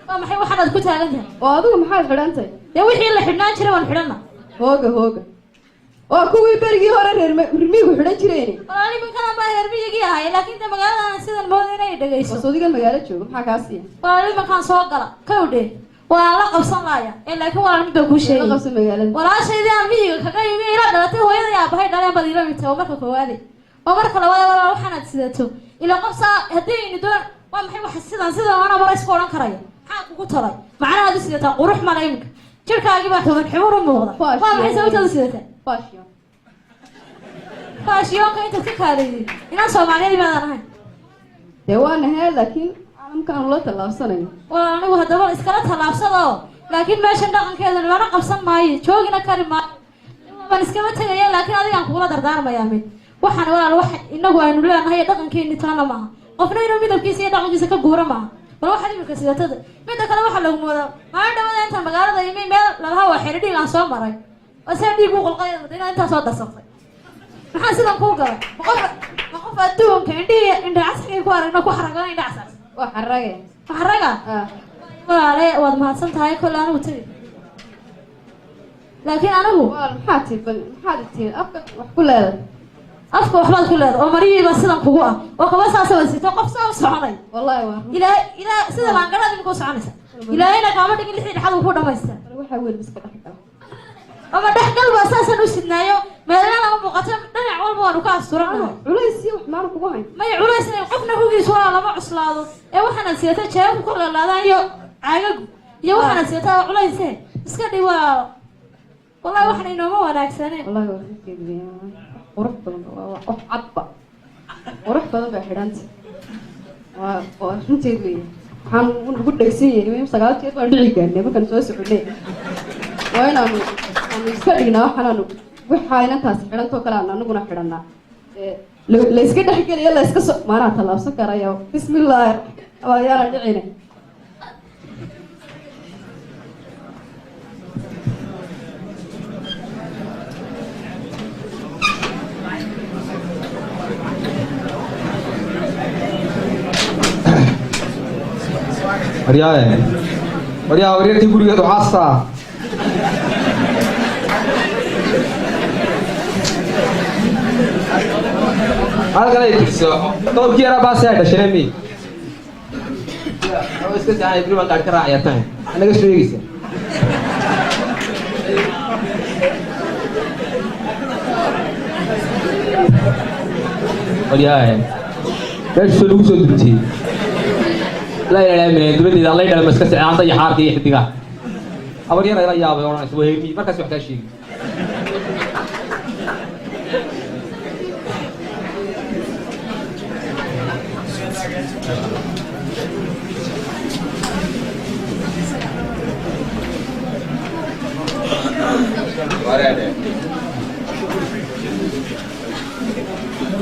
waa maxay waxaanaad ku taagan tahay oo adigu maxaad xidhantahay dee wixii la xidhnaan jiray waan xidhanna hooga waa kuwii berigii hore reermiigu xidhan jireen walaal iminkadan baa reermiyigii ahay laakiin de magaaladaana sidan mooda inay dhegayso soodigan magaalo joogo maxaa kaa siiya walaal iminkaan soo gala kawdhe waa la qabsan laaya ee laakiin walaal mid baa kuu sheegay qabsan magaalada walaashaydii aan miyiga kaga yimi ila dhalatay hooyadii aabahay dhaleen baad ila mintay oo marka koowaade oo marka labaad walaal waxaanaad sidato ila qof saa haddii aynu doon waa maxay wax sidan ana mara isku odhan karaya maxaa kugu talay macnahaad u sidataa qurux mala iminka jirkaagii baa xuban xubun u muuqda waa maxay sababtaad u sidataa faashiyonka intaad ka kaadayday inaan soomaaliyeed maadan ahayn dee waana hee laakiin caalamkaan ula tallaabsanayo waa anigu haddaba iskala tallaabsado laakiin meeshan dhaqankeeda lana qabsan maayo joogina kari maayo baan iskama tegaya laakiin adigaan kugula dardaarmayaa mid waxaan walaal wax inagu aynu leenahay dhaqankeeni taana maaha qofna inuu midabkiisa iyo dhaqankiisa ka guura maaha bal waxaad iminka sidatada midda kale waxaa lagu moodaa maalin dhawada intaan magaalada imi meel lalaha waa xidhi dhiig aan soo maray wasaa dhiig u qulqaya inaad intaa soo darsatay maxaa sidan kuu galay ma qof adduunka indha casrigay ku aragna ku xaragana indha casas waa xarage xaraga walaale waad mahadsan tahay kolle anigu tegi laakiin anigu maxaad tii afka wax ku leedahay afka waxbaad ku leedahay oo mariyiiba sidan kugu ah oo kaba saasa wasito qof saa u soconay wallahi waa ilaa sida laangadhaad imika u soconaysa ilaahayna kaama dhigin lixdii dhexad uu ku dhamaystaa waxaa weli iska dhex gala ama dhexgal baa saasaan u sidnaayo meelana lama muuqato dhinac walba waanu ka asturanahay culays iyo wax maana kugu hayn maya culays inay qofna hugiis waa lama cuslaado ee waxaanad sidataa jeebabku ku lalaadaan iyo caagagu iyo waxaanad sidataa culayse iska dhig waa wallahi waxna inooma wanaagsaneen wallahi waa fikiraya qurux badan waa wax cadba qurux badan baa xidhanta waa runteed weeye waxaan ugu dhegsan yahay 9 jeer baan dhici gaarnay markaan soo soconay waa inaanu iska dhignaa waxaanu waxaa inantaas xidhantoo kale aan anaguna xidhanaa la iska dhexgeliyo la iska soo maanaa tallaabsan karayo bismillaahi abayaala dhicine waryaartii gurigeed waxaastaa halkan ay tigso dhowrkii yaraa baasay dhashane mi iska saacay beriban gaadhi ka raacaya tan naga soo eegaysa waryahay meesha lagu soo dubtiyey لا لا لا دبدي الله يدلم مسكت عن ضي حارتي حدقه أبغى يلا يا أبغى أنا سويني ما كسب حتى شيء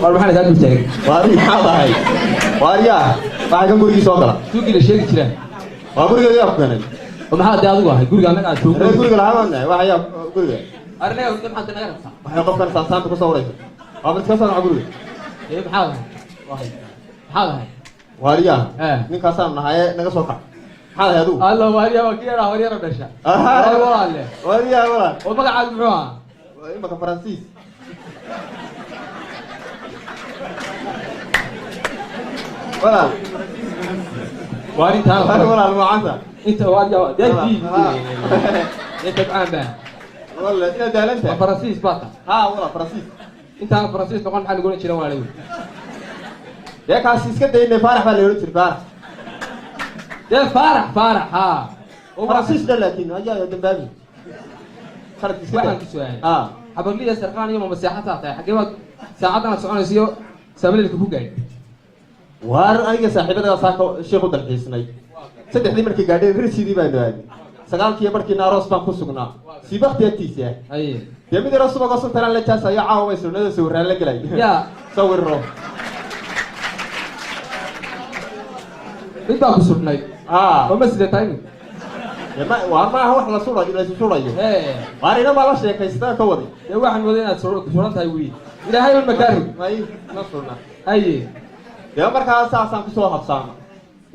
والله ما حد قال بتاعي واري هذا هاي واريا waxaan guriga soo gala tuugi la sheegi jireen waa guriga yaab keenay maxaa daa adigu ahay guriga anaga tuugi guriga lahaana waxa yaab guriga arnaga maxaa naga rabtaa waxa qofkan saasaan ku soo wareeyay waa mid ka soo guriga maxaa maxaa waariya ninkaasaan nahay naga soo kac maxaa adigu alla waariya waa kiyara waariya dhasha walaale waariya wala oo magacaad muxuu ah imaka Faransiis wala واري تعال ولا المعانده انت واري دايتي انت بعامه والله انت دالنت فرنسيس باطا ها والله فرنسيس انت فرنسيس نقول محل نقول جيران ولا يا كاسيس كده اني فارح ولا يقول فارح ده فارح ها فرنسيس ده لكن اجا يا دمبابي خرج waxaan ku su'aal habarliya sarqaan iyo masaxata tahay xageed saacadana soconaysiyo saamilka ku gaay waar aniga saaxiibada saako sheekhu dalxiisnay saddexdii markii gaadhay risiidii baan daaday sagaalkii markii naaros baan ku sugnaa si waqtigiisa ay yamid rasuul ka suntaan la jaas ayaa caawa sunnada sawiraan la galay ya sawirro inta ku sugnay oo masjid time yama waa ma wax la suurayo la suurayo waarina ma la sheekaysta ka wadi waxaan waday inaad suuran tahay wiil ilaahay ma makaari may ma suurna ay يا مركز أساسا كسوة حفصانا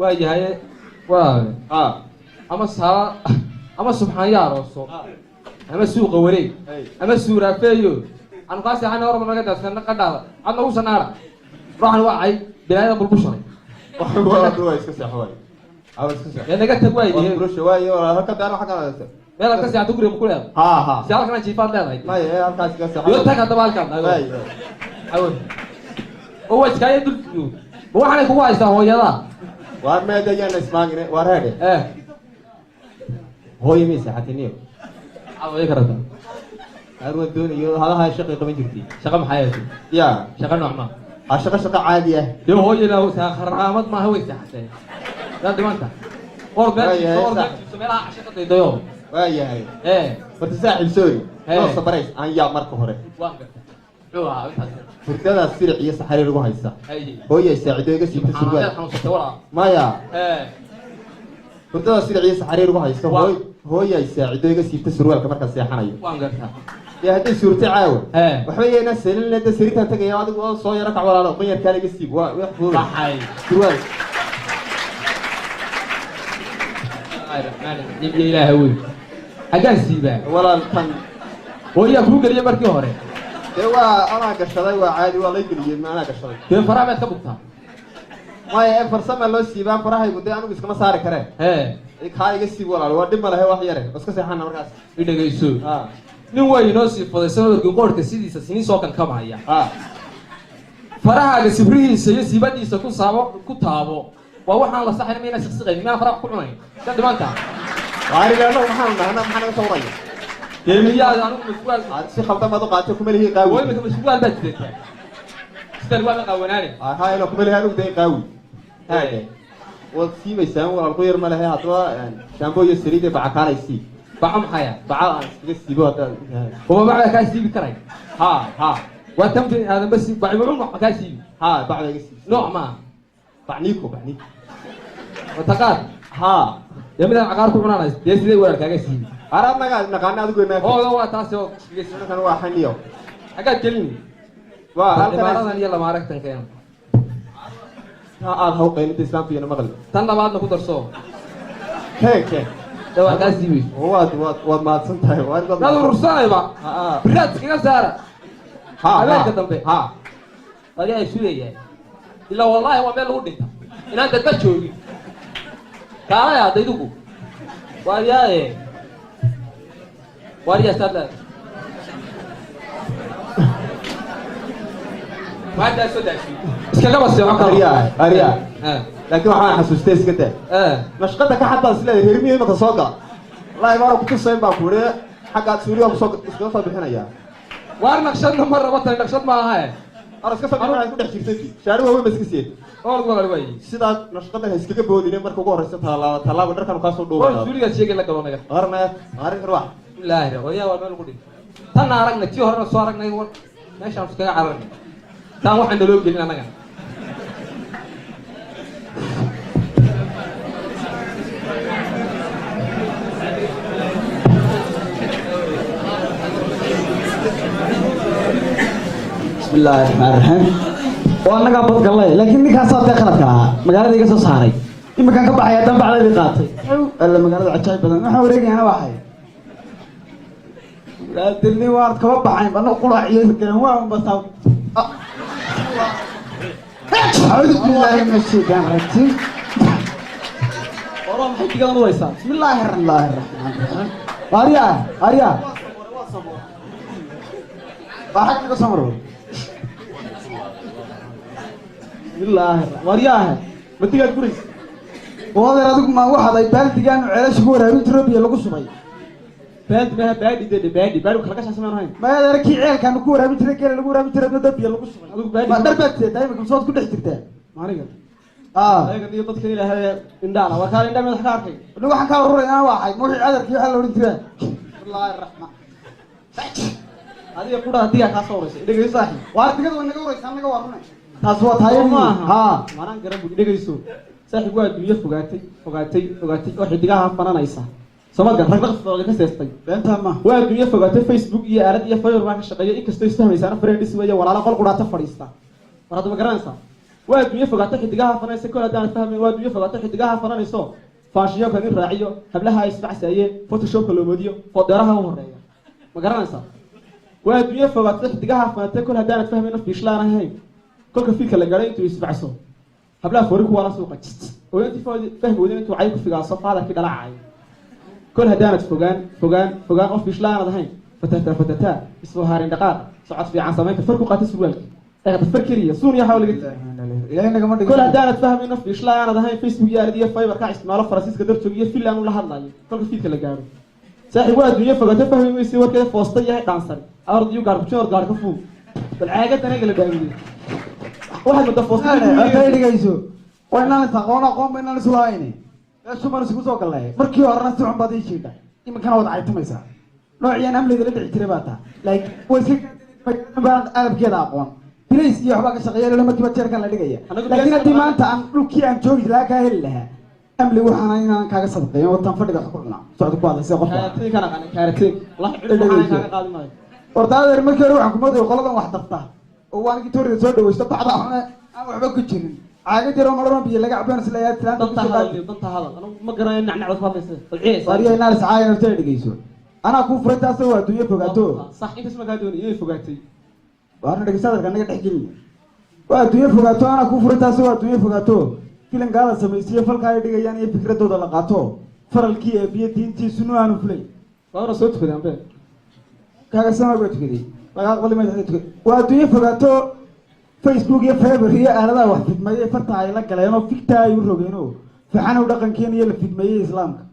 واجي هاي أما سبحان يا رسول أما سوق وري أما سورة فيو أنا قاسي أنا ورا من قدر سنة قدر أنا هو سنارة راح نوعي بلاي أبو البشري والله كويس كسي حوالي عاوز كسي يعني قلت كويس بروش شوية ولا هكذا أنا حاجة أنا يلا كسي عتوقري بكل هذا ها سيارة كنا شيفان ده ما هي أنا كسي يوم تك هذا بالكم أيوه هو إيش كاي يدل هو حنا كوا إستا هو يلا وارمي دجان اسمعني وارهدي هو يميس حتى نيو أبغى يكرهه أروى الدنيا هذا هاي شقي قبل جرتي شقم حياتي يا شقم نعمة شقة عادية هو لو خرامات ما هو يستحسن لا دمانتا اور بس سميرها عشان تضيعوا هاي ايه فتساحل سوري نص بريس أنا يا مركو هري فردada siric iyo saxari lagu haysta hooyay saacido iga siibta surwaal maya furdada siric iyo saxari lagu haysta hooyay saacido iga siibta surwaalka marka seexanayo waan gartaa ya hadii suurta caawa waxba yeena seelinada sirita tagaya adigu oo soo yara kacwalaalo qiyar kale iga siib waa wax fuul baxay surwaal ay rahmaan ilaahay wey agaan siibaa walaal tan hooyay ku galiya markii hore أنا قشطي وعادي والله يقولي ما أنا قشطي. كيف فرح ما تكبتها؟ ما فرسم الله سيبان فرح يقولي أنا بس كم صار كره. خارج السيب ولا الواد ما له واحد يره بس كسر حنا مركز. إيه جايسو. نوع يناسب فلسفة الجمهور كسيدي سنين سواء كم هيا. فرح على سبري سيبان يسكون صعب كتابه. وهو حنا صح أنا مين سخسرين ما فرح كل عين. كده ما أنت. عارف أنا محنا صوري. كمية أنا مسؤول. شيء خلطة ما تقاطع كمله هي قوي. وين مسؤول بس ده. استلوا قوانين. هاي لو كمله هذا ده قوي. هاي. وسيب يسمى والغير ما له هاتوا يعني شامبو يسري ده بعكار يسي. بعم حياة. بعا يسيبه هذا. هو بعد كاسيب كراي. ها. وتم هذا بس بعمرون ما كاسيب. بعد يسي. نوع ما. بعنيكو. وتقال. يمكن عقار كورونا ناس. يسير ولا كاسيب. أنا نقعنا أقول ما. هو تاسو. يسمى كانوا واحد أكاد كلمة. إمارات يلا ما ركتن كيان. هو قيمة الإسلام في المغرب. تنا بعد نقول درسوا. هيك. ده كاسيب. هو ما تصنته هو. لا الرسالة بقى. برات كنا سارة. هذا كتبه. هذا شو ده؟ إلا والله هو بيلو ديتا. إن أنت تشوفي. كلا يا ديدوكو. واريا استاذ ما ده سوداء اسكلا بس اريا لكن waxaan xasuustay iska daa mashqada ka xataa isla hirmiyo ma tasooga wallahi baro ku tusay baa kuure xaga suuriga ku soo bixinaya waar naqshadna marra wata naqshad ma aha ara iska soo bixinaya ku dhex jirtay shaari waa weyn iska siiyay oo walaal way sida naqshada iskaga boodinay marka ugu horeysa talaabo dharkan ka soo dhowaa suuriga sheegay la galo naga arna arin ruux ilaahi waya waa meel qudi tan aragna tii hore soo aragnay meesha aan iskaga cararnay tan waxaan daloo gelin anaga bismillaahi rahmaani rahiim waa naga bad galay laakiin ninkaas aad khaladka magaalada iga soo saaray iminka ka baxay dan bacday qaatay alla magaalada cajaayib badan waxa wareegayna waxay dilni waan ka baxayn bana qurac iyo garan waan basaw أعوذ بالله من الشيطان الرجيم. ورا محي تيجي نوريسان. بسم الله الرحمن الرحيم. أريا. واحد كذا سمرو. بسم الله ورياه. بتيجي تقولي. وهذا رادك ما واحد يبان تيجي أنا علاش هو رابين تربي يلا قصبي. بادي كلكاش اسمعنا هاي ما يدرك عيال كانوا كو رابين تربي يلا لو رابين تربي دب يلا قصبي. ما دربت دايما كم صوت كل حتة. ما نقدر. ayaga iyo dadka ilaahay indhaana waa kaan indha madax ka arkay anigu waxaan ka ururayna waxay muxuu adarkii waxa la oran jiray wallahi rahmaan adiga qura hadiga ka soo horeysay dhageyso saaxib waa digada naga uraysan naga warunay taas waa tahay maraan garan buu dhageyso saaxib waa dunya fogaatay oo xidigaha fananaysa samada raqraqsooda ka seestay beenta ma waa dunya fogaatay Facebook iyo aalad iyo fayr baa ka shaqeeya inkastoo isfahmaysan friends weeye walaalo qol quraata fadhiista war hadaba garanaysa waa dunya fogaatay xidigaha fananaysa kala daan fahmay waa dunya fogaatay xidigaha fananayso faashiyo kan raaciyo hablaha isbacsaayeen photoshop loo moodiyo foderaha u horeeya ma garanaysa waa dunya fogaatay xidigaha fanatay kala daan fahmayna fiishlaan ahayn kolka fiilka la galay intuu isbacso hablaha fooriku wala suuqa oo intii fahmoodeen intuu ay ku figaaso faadalkii dhalacay كل هدانة فوقان أو فيش لا أنا ذهين فتاتا اسمه هارين دقائق صعد في عن سماك فرق قاتس الوالد أنا تفكري سوريا حاول قلت كل هدانة فهم إنه فيش لا أنا ذهين فيسبوك يا رديه فايبر كاعس ماله فرنسيس قدرت تجيه في اللي أنا ولا هذا كل فيك اللي قالوا ساحب واحد دنيا فقط فهم يسوي كذا فوسطية دانسر أرض يو قارب شو قارب كفو بالعاقة أنا قلت دايما waxay madafoosay dhigayso waa inaan aqoon ma inaan isula hayni meeshu ma isku soo galay markii horena si xun baad ii sheegtay imankana wada caytamaysaa noociyaan amniga la dhici jiray baa taa like way iska baan arabkeeda aqoon bilis iyo waxba ka shaqeeyay markii jeerkan la dhigaya laakiin haddii maanta aan dhulkii aan joogi lahaa kaa heli lahaa amli waxaan inaan kaaga sadaqeeyo watan fadhiga wax ku cunaa socod ku hadlaysa qofka kaarateen kana kaarateen la xidhiidh kaaga qaadi maayo wardaadeer markii hore waxaan ku mooday qoladan wax darta oo waan ki toorida soo dhawaysto bacda aan waxba ku jirin caaga jiro marban biyo laga cabaan isla yaad tiraan danta hadal anu ma garanayo nacnac wad fadlaysa wariyo inaan iscaayo inta dhigayso ana ku furay taas waa duuyo fogaato sax inta isma gaadon iyo fogaatay waan dhigaysadar kanaga dhaxgelin waa duuyo fogaato ana ku furay taas waa duuyo fogaato filan gaada sameeyay falka ay dhigayaan iyo fikradooda la qaato faralkii ee biyo diintii sunnaan u fulay waa soo tukadaan baa kaaga sama tukaday laga qolima tukad waa duuyo fogaato Facebook iyo Fiverr iyo aaladaha wax fidmeeyay farta ay la galeen oo fikta ay u rogeeno fiixan u dhaqankeena iyo la fidmeeyay islaamka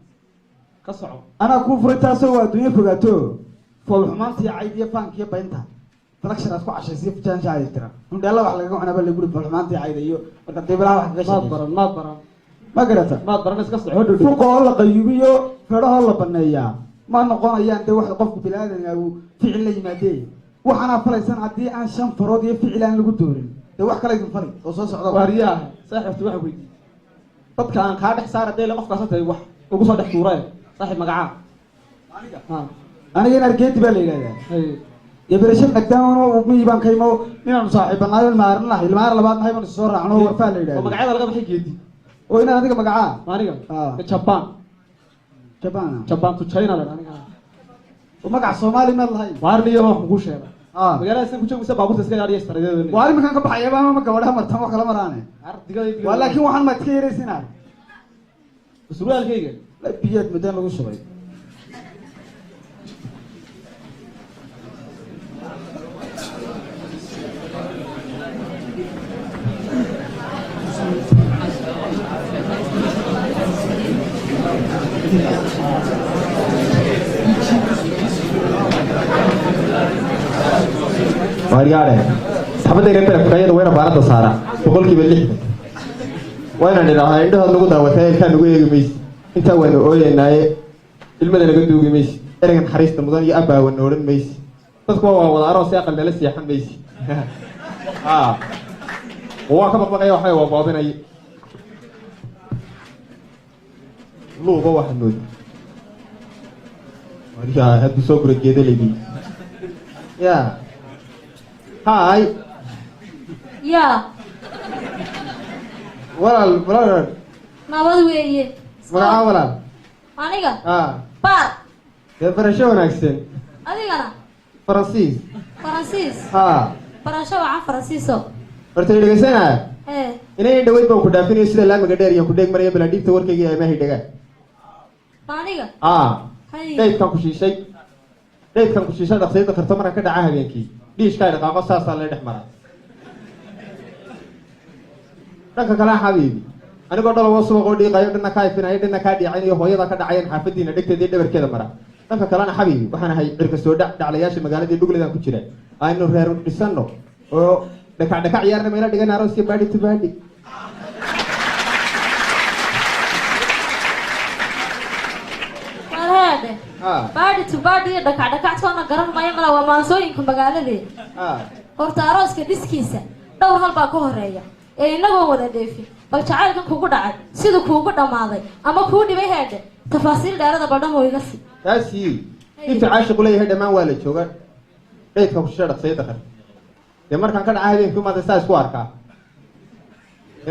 ka soco ana ku furay taas waa duuyo fogaato fool xumaanta iyo cayd iyo fank iyo baynta talaksharaad ku cashaysay fijaan shaayay tira hundala wax laga cunaba la guri fool xumaanta iyo cayd iyo marka diblaha wax ka shaqeeyo ma garata ma baran iska soco fuqo la qaybiyo faraha la baneeyaa ma noqonayaan de wax qofku bilaadan uu ficil la yimaadee waxana falaysan hadii aan shan farood iyo ficil aan lagu doorin de wax kale idin fali oo soo socda waariyaha saaxiibtu waxa weydii dadka aan ka dhex saar hadii qofkaas tahay wax ugu soo dhex tuuray saaxiib magaca aniga argeeti baa la yiraahdaa ya barashan dhagtaan oo miibaan kaymo inaan saaxiibanayo maarna ilmaar labaad nahay baan soo raacno warfaa la yiraahdaa magacyada laga baxay geedi oo inaan adiga magaca aniga Japan to China la aniga oo magac Soomaali ma lahayn waarniyo wax ku sheegay magaalada san ku joogaysa baabuurta iska yaariyo istaradeedo waari ma kan ka baxay baa ma gabadha martan wax kala maraane ardiga laakiin waxaan ma iska yeeraysinaa surwaalkayga la biyad madan lagu shubay Mariare, saxabada reer Beerkayada weena baarada saara boqolkiiba 60 wayna nidaahay indhaha lagu daawatay ilka lagu eegimays inta wayna ooyeenaaye ilmada laga duugimays eraygan xariista mudan iyo abaawan nooran mays dadku waa wada aroos ee aqal la seexan mays waa ka baqbaqay waxay waa baabinay luuba wax nood Maria haddu soo gura geedaleeyay ya Hi. Ya. Walal. Nabad weeye. Magaca walal. Aniga. Par. Ee barasho wanaagsan. Adigana. Faransiis. Barasho waa Faransiiso. Bartay dhageysanaa. Inay dhaweyd baan ku dhaafinayo sida laamiga dheer iyo ku dheeg maraya bala dhiibta warkayga ay ma hidhaga. Aniga. Deydkan ku shiishay. Dhaqsayda qarto marka ka dhaca habeenkii. Diishka dhaqaaqo saasa la dhex maray dhanka kala xabiibi anigoo dhalo suuq oo dhiiqayo dhanna ka ifinayo dhanna ka dhicinayo hooyada ka dhacayeen xaafadiina dhigteedii dhabarkeeda mara dhanka kalena xabiibi waxaan ahay cirka soo dhaclayaasha magaalada Dhugleedaan ku jira aynu reer dhisano oo dhaka ciyaarna meela dhigan aroos iyo baadhi tubaadhi baadhi tubaadhi dhaka toona garan maayo mala waa maansooyinka magaalada horta arooska dhiskiisa dhowr hal baa ka horeeya ee inagoo wada dheefin bal jacaylkan kugu dhacay sida kuugu dhamaaday ama kuu dhibay heedhe tafaasiil dheerada badhamo iga si taasi inta caashiq leeyahay dhamaan waa la jooga dheedka ku shaqada sayda qar de markaan ka dhacay habeenkii maanta saa isku arkaa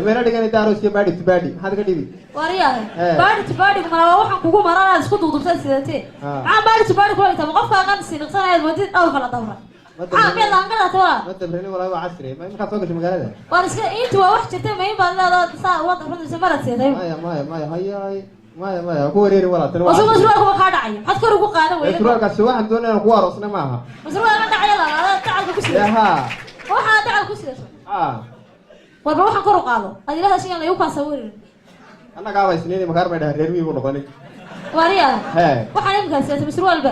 meela dhigan daaroos iyo baadhi tubaadhi maxaad ka dhibi wariyahay baadhi tubaadhi ma waxaan kugu maranaad isku duudubtay sidee baadhi tubaadhi kula inta qofka aan sinqsanayd wadid dhowr kala dawra meel aan galato ma dabrani walaa waa casri ma imka soo gashay magaalada war iska inta waa wax jirtay ma in baad leedahay saa wada runtii marad seeday maya ku wareeri walaa tan waa soo ka dhacay had kor ugu qaadan weeyay suraalkaasi waxaan doonayaa ku aroosna maaha suraalka dhacay la tacalka ku siday waxa tacalka ku siday war waxaan kor u qaado adilaha shan la yuka sawirin annaga waa isniinii makaar bay dhahay reer miyigu noqonay wariya waxaan imka siyaasad suraalba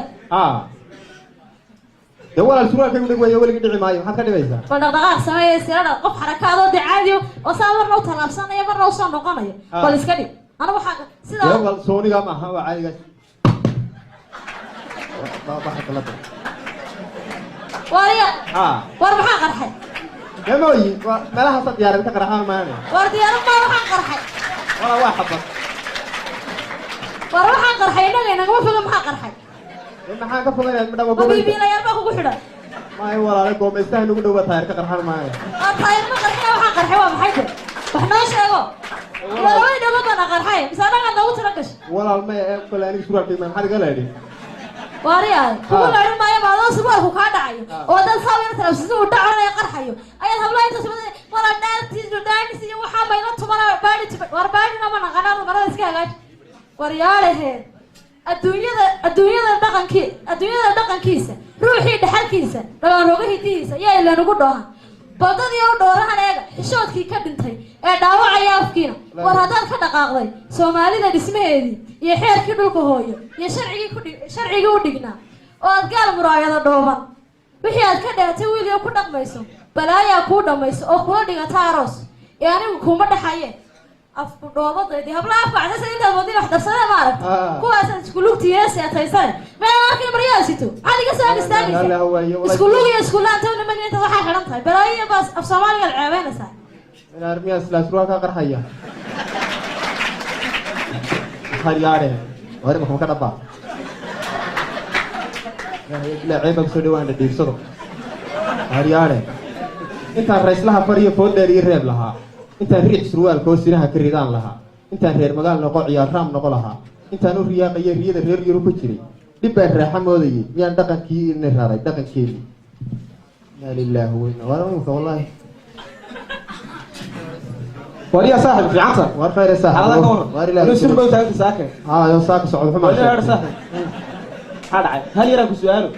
dee walaal surwaalka igu dhig weeye weligii dhici maayo maxaad ka dhibaysaa bal dhaqdhaqaaq sameeye sirada qof xarakaadoo dee caadi oo saa marna u tallaabsanaya marna usoo noqonayo bal iska dhig anigu waxaa sidaa wal sooniga ma aha waa caadigaas wariya war maxaa qarxay gamooyi meelahaasa diyaarad ka qarxaan maana war diyaarad maa waxaan qarxay wala waa xabad war waxaan qarxay innaga inagama foga maxaa qarxay maxaan ka fogaynaa madhama biibiilayaal baa kugu xidhan maayo walaale goomeystaha nagu dhowa taayir ka qarxan maayo taayir ma qarxay waxaan qarxay waa maxay de wax noo sheego labadii dhagood baan qarxay mise annagaa noogu tala gashay walaal maya ee kale aniga surwaalkayma maxaad iga leedhi wariyaay kugu leedhin maayo maadoo surwaalku kaa dhacayo oo dad saawir talabsiisa uu dhacanaya qarxayo ayaad hablaha inta sabada wala dhaantis iyo waxaa mayla tumana baadhi war baadhina ma naqanaa marada iska hagaaji waryaaleheed adduunyada dhaqankiisa ruuxii dhaxalkiisa dhagaanroga hidihiisa yaa ilanugu dhoohan badadii u dhoorahan eega xishoodkii ka dhintay ee dhaawacaya afkiina war haddaad ka dhaqaaqday soomaalida dhismaheedii iyo xeerkii dhulka hooyo iyo sharcigii u dhignaa oo aad gaal muraayada dhooban wixii aad ka dhehatay wiiliga ku dhaqmayso balaayaa kuu dhammayso oo kula dhigata aroos ee anigu kuuma dhaxaye afku dhoobadaydi hablaha afku cadaysa intaad wadin wax darsadee ma aragta kuwaasaad isku lugtiiee seetaysane meel arkay maryaa sito maxaad iga soo agistaamaysa isku lug iyo isku laanta niman intaad waxaa xidhan tahay balaayiya baas af soomaaliga ad ceebeynaysaa armiyaa islaa surwaalkaa qarxaya haryaadhe war imaka maka dhabbaa ilaa ceebaa kusoo dhawaan dhadhiibsado haryaadhe intaan rayslaha fariyo foodheer iyo reeb lahaa intaan riix surwaalka oo sinaha ka ridaan lahaa intaan reer magaal noqo ciyaar raam noqo lahaa intaan u riyaaqayo riyada reer yuru ku jiray dhib baan raaxa moodayay miyaan dhaqankii ina raray dhaqankeedii inaa lilaahi weyna war imka wallaahi wariya saaxib fiicanta war khayr saaxib war ilaahi sir bow taagta saaka yo saaka socod xumaa wariya saaxib ha dhacay hal yaraan ku su'aalo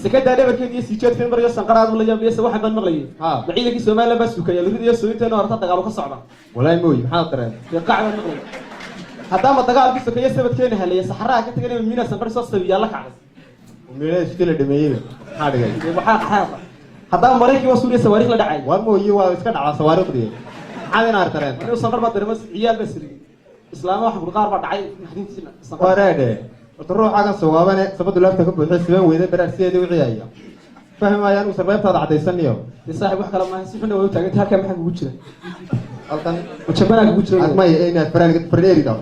sekada dhabarkeed iyo sijeedka maryo sanqaraad la yaabiyay waxa baan maqlayay ciidankii Soomaaliland baa sukaya liridiyo Soomaaliland horta dagaal ka socda walaay mooy maxaa dareen qacda maqlay hadama dagaalkii sukaya sabadkeena halay saxaraha ka tagay miina sanqar soo sabiya la kacay miina iskala dhameeyay maxaa dhigay waxa qaxaada hadama Mareykanka waa Suuriya sawaariikh la dhacay war mooy waa iska dhacaa sawaariikhdii maxaa ina artareen inuu sanqar baa dareemas ciyaal basri islaam wax burqaar baa dhacay naxdintiina sanqar wareede ruuxaagan sawaabane sabadu laafta ka buuxay siban weyda baraar sideedii u ciyaaya fahmayaan uu sarbeebtaada cadaysanayo saaxiib wax kale ma si xun way taagay halka maxaa kugu jira halkan wajabana kugu jira agmay ayna farneeri daw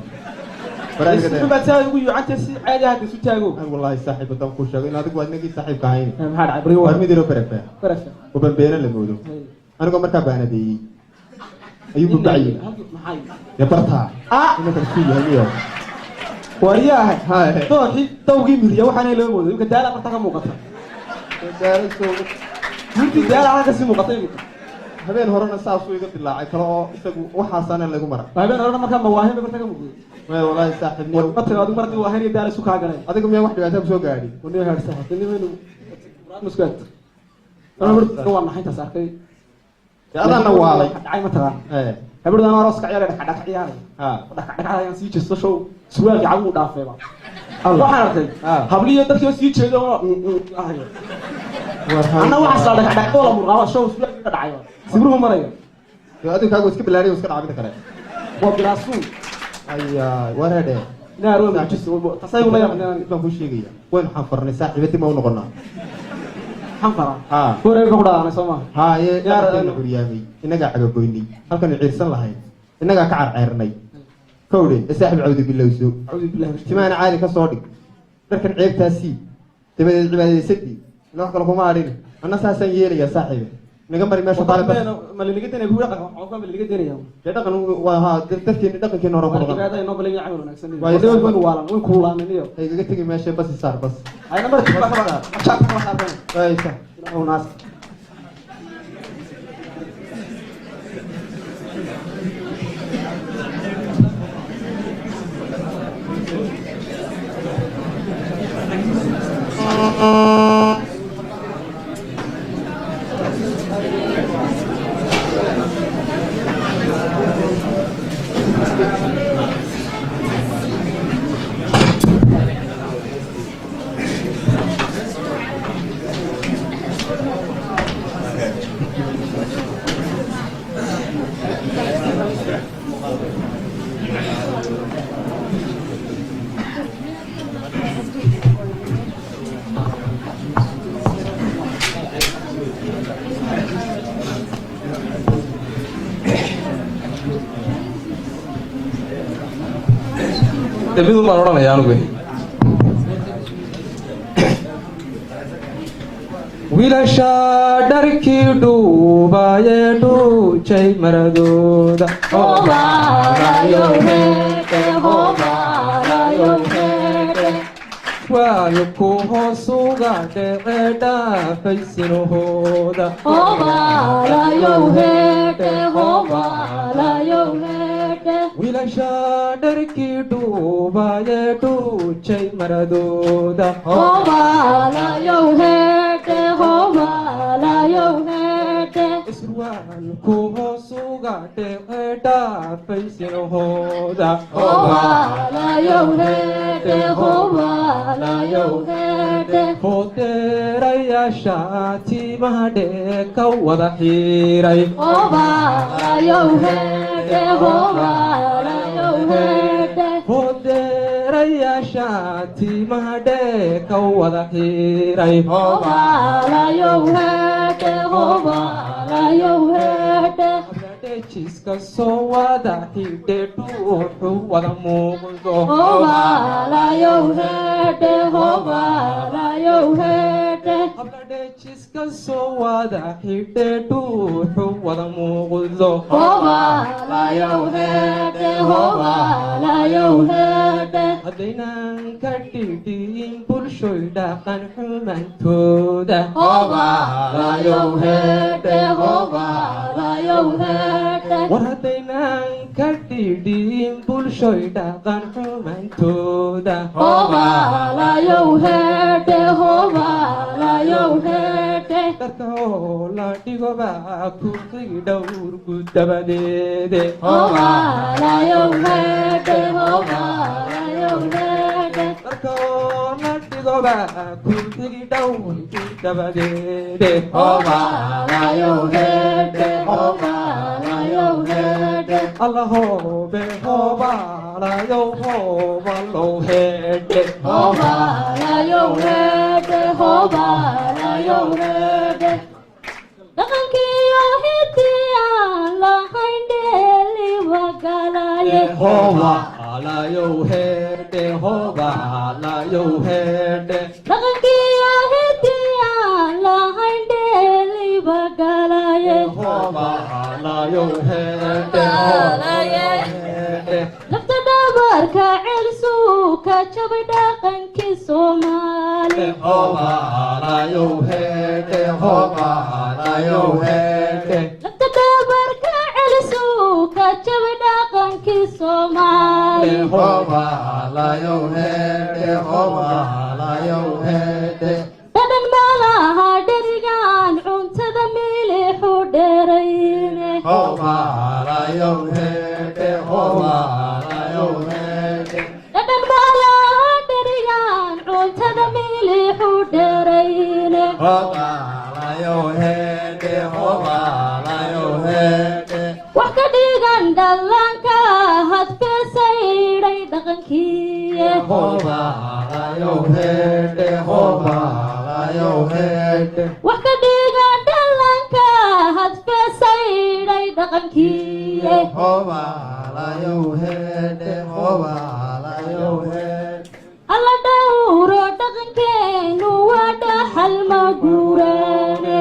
farneeri ba taa ugu yuucanta si caadi ah isu taago wallahi saaxiib dan ku sheegay in adigu adnagii saaxiibka ahayn maxaa dhacay bari war midiro barafa oo bambeena la moodo anigu markaa baanadeeyay ayuu ku bacay maxay ya barta ina tarkii yahay wariyaha dooxi dawgii miriya waxaan loo moodo inka daala barta ka muuqata daala soo intii daala ka sii muuqata habeen horena saas uu iga dilaacay kale oo isagu waxaasana lagu maray habeen horena marka mawaahib barta ka muuqdo way wallahi saaxiibni barta adigu markii waa haniyo daala isu ka galay adigu miyaa wax dhibaato ku soo gaadhay waniyo heer saaxiib nimeenu muskat ana markaa waa naxay taas arkay adana waalay dhacay ma tagaan habeen aroos ka ciyaar dhaq ciyaaray dhaqayaan sii jeesto show suwaalka cagu dhaafeeba waxaan arkay habliyo dadkii sii jeedo ana waxa soo dhaq oo la murqaaba show suwaalka ka dhacayo sibruhu marayo adigu kaagu iska bilaariyo iska dhacay kale waa bilaasun ayaa wareede naaro ma jiso tasaygu la yaqaan baan ku sheegaya waan xanfarnay saaxiibati ma u noqonaa xanfara horeey ku dhaanay Soomaa yaar xuriyaamay inaga cagagoynay halkan ciirsan lahayn inaga ka carceernay kowdhe saaxiib cawdi bilowso timaana caadi ka soo dhig dharkan ceebtaasi dabadeed cibaadaysadii wax kale kuma adhin anna saasaan yeelaya saaxiib naga mari meesha qaale ma liga danay buuqa waxa ka liga danaya dhaqan waa ha dadkeena dhaqankeena hore ku dhaqan cibaadada inoo balay yahay wanaagsan waa dawlad weyn waalan weyn kuulaananiyo ay iga tagi meesha bas saar bas ay nambar ka baqada achaak ka saarban ay sa oo naas midun baan odhanaya anigu wiilasha dharkii dhuubaye dhuujay maradooda waalku hoosuga dhece dhaafay sinahooda wiilasha dharkii dhuubaye dhuujay maradooda iswaalku hoosuga dhece dhaafay sinahooda hoodeerayaasha tiimaha dheeka wada xiiray hoodeerayaasha tiimaha dheeka wada xiiray jiska soo wada xidhe dhuuxu wada muuqdo habladhe jiska soo wada xidhe dhuuxu wada muuqdo haddaynan ka dhidhiin bulshoy dhaqan xumantooda war haddaynan ka dhidhiin bulshoy dhaqan xumantooda dharka oo la dhigoba kurtigi dhowrku dabadeede dharka oo la dhigoba kurtigi dhowrku dabadeede alla hoobe hoobalayow hoobalow heedhe dhaqankiyo hidiyaan lahayn dheeli wagalaye hoobalayow heedhe hoobalayow heedhe dhaqankiyo hidiyaan lahayn dheeli wagalaye hoobalayow heedhe lafta dhabarka celsuw ka jabay dhaqankii soomaali lafta dhabarka celsuw ka jabay dhaqankii soomaali dhadhan malaha dherigan cuntada milixu dheerayne dhadhan malaha dherigan cuntada milixu dheerayne wax ka dhigan dhallaanka hadfeesaydhay dhaqankiiye wax ka dhigan dhallaanka hadfeesaydhay dhaqankiiye alla dhowro dhaqankeenu waa dhaxal ma guuraane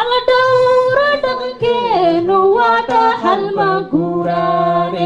alla dhowro dhaqankeenu waa dhaxal ma guuraane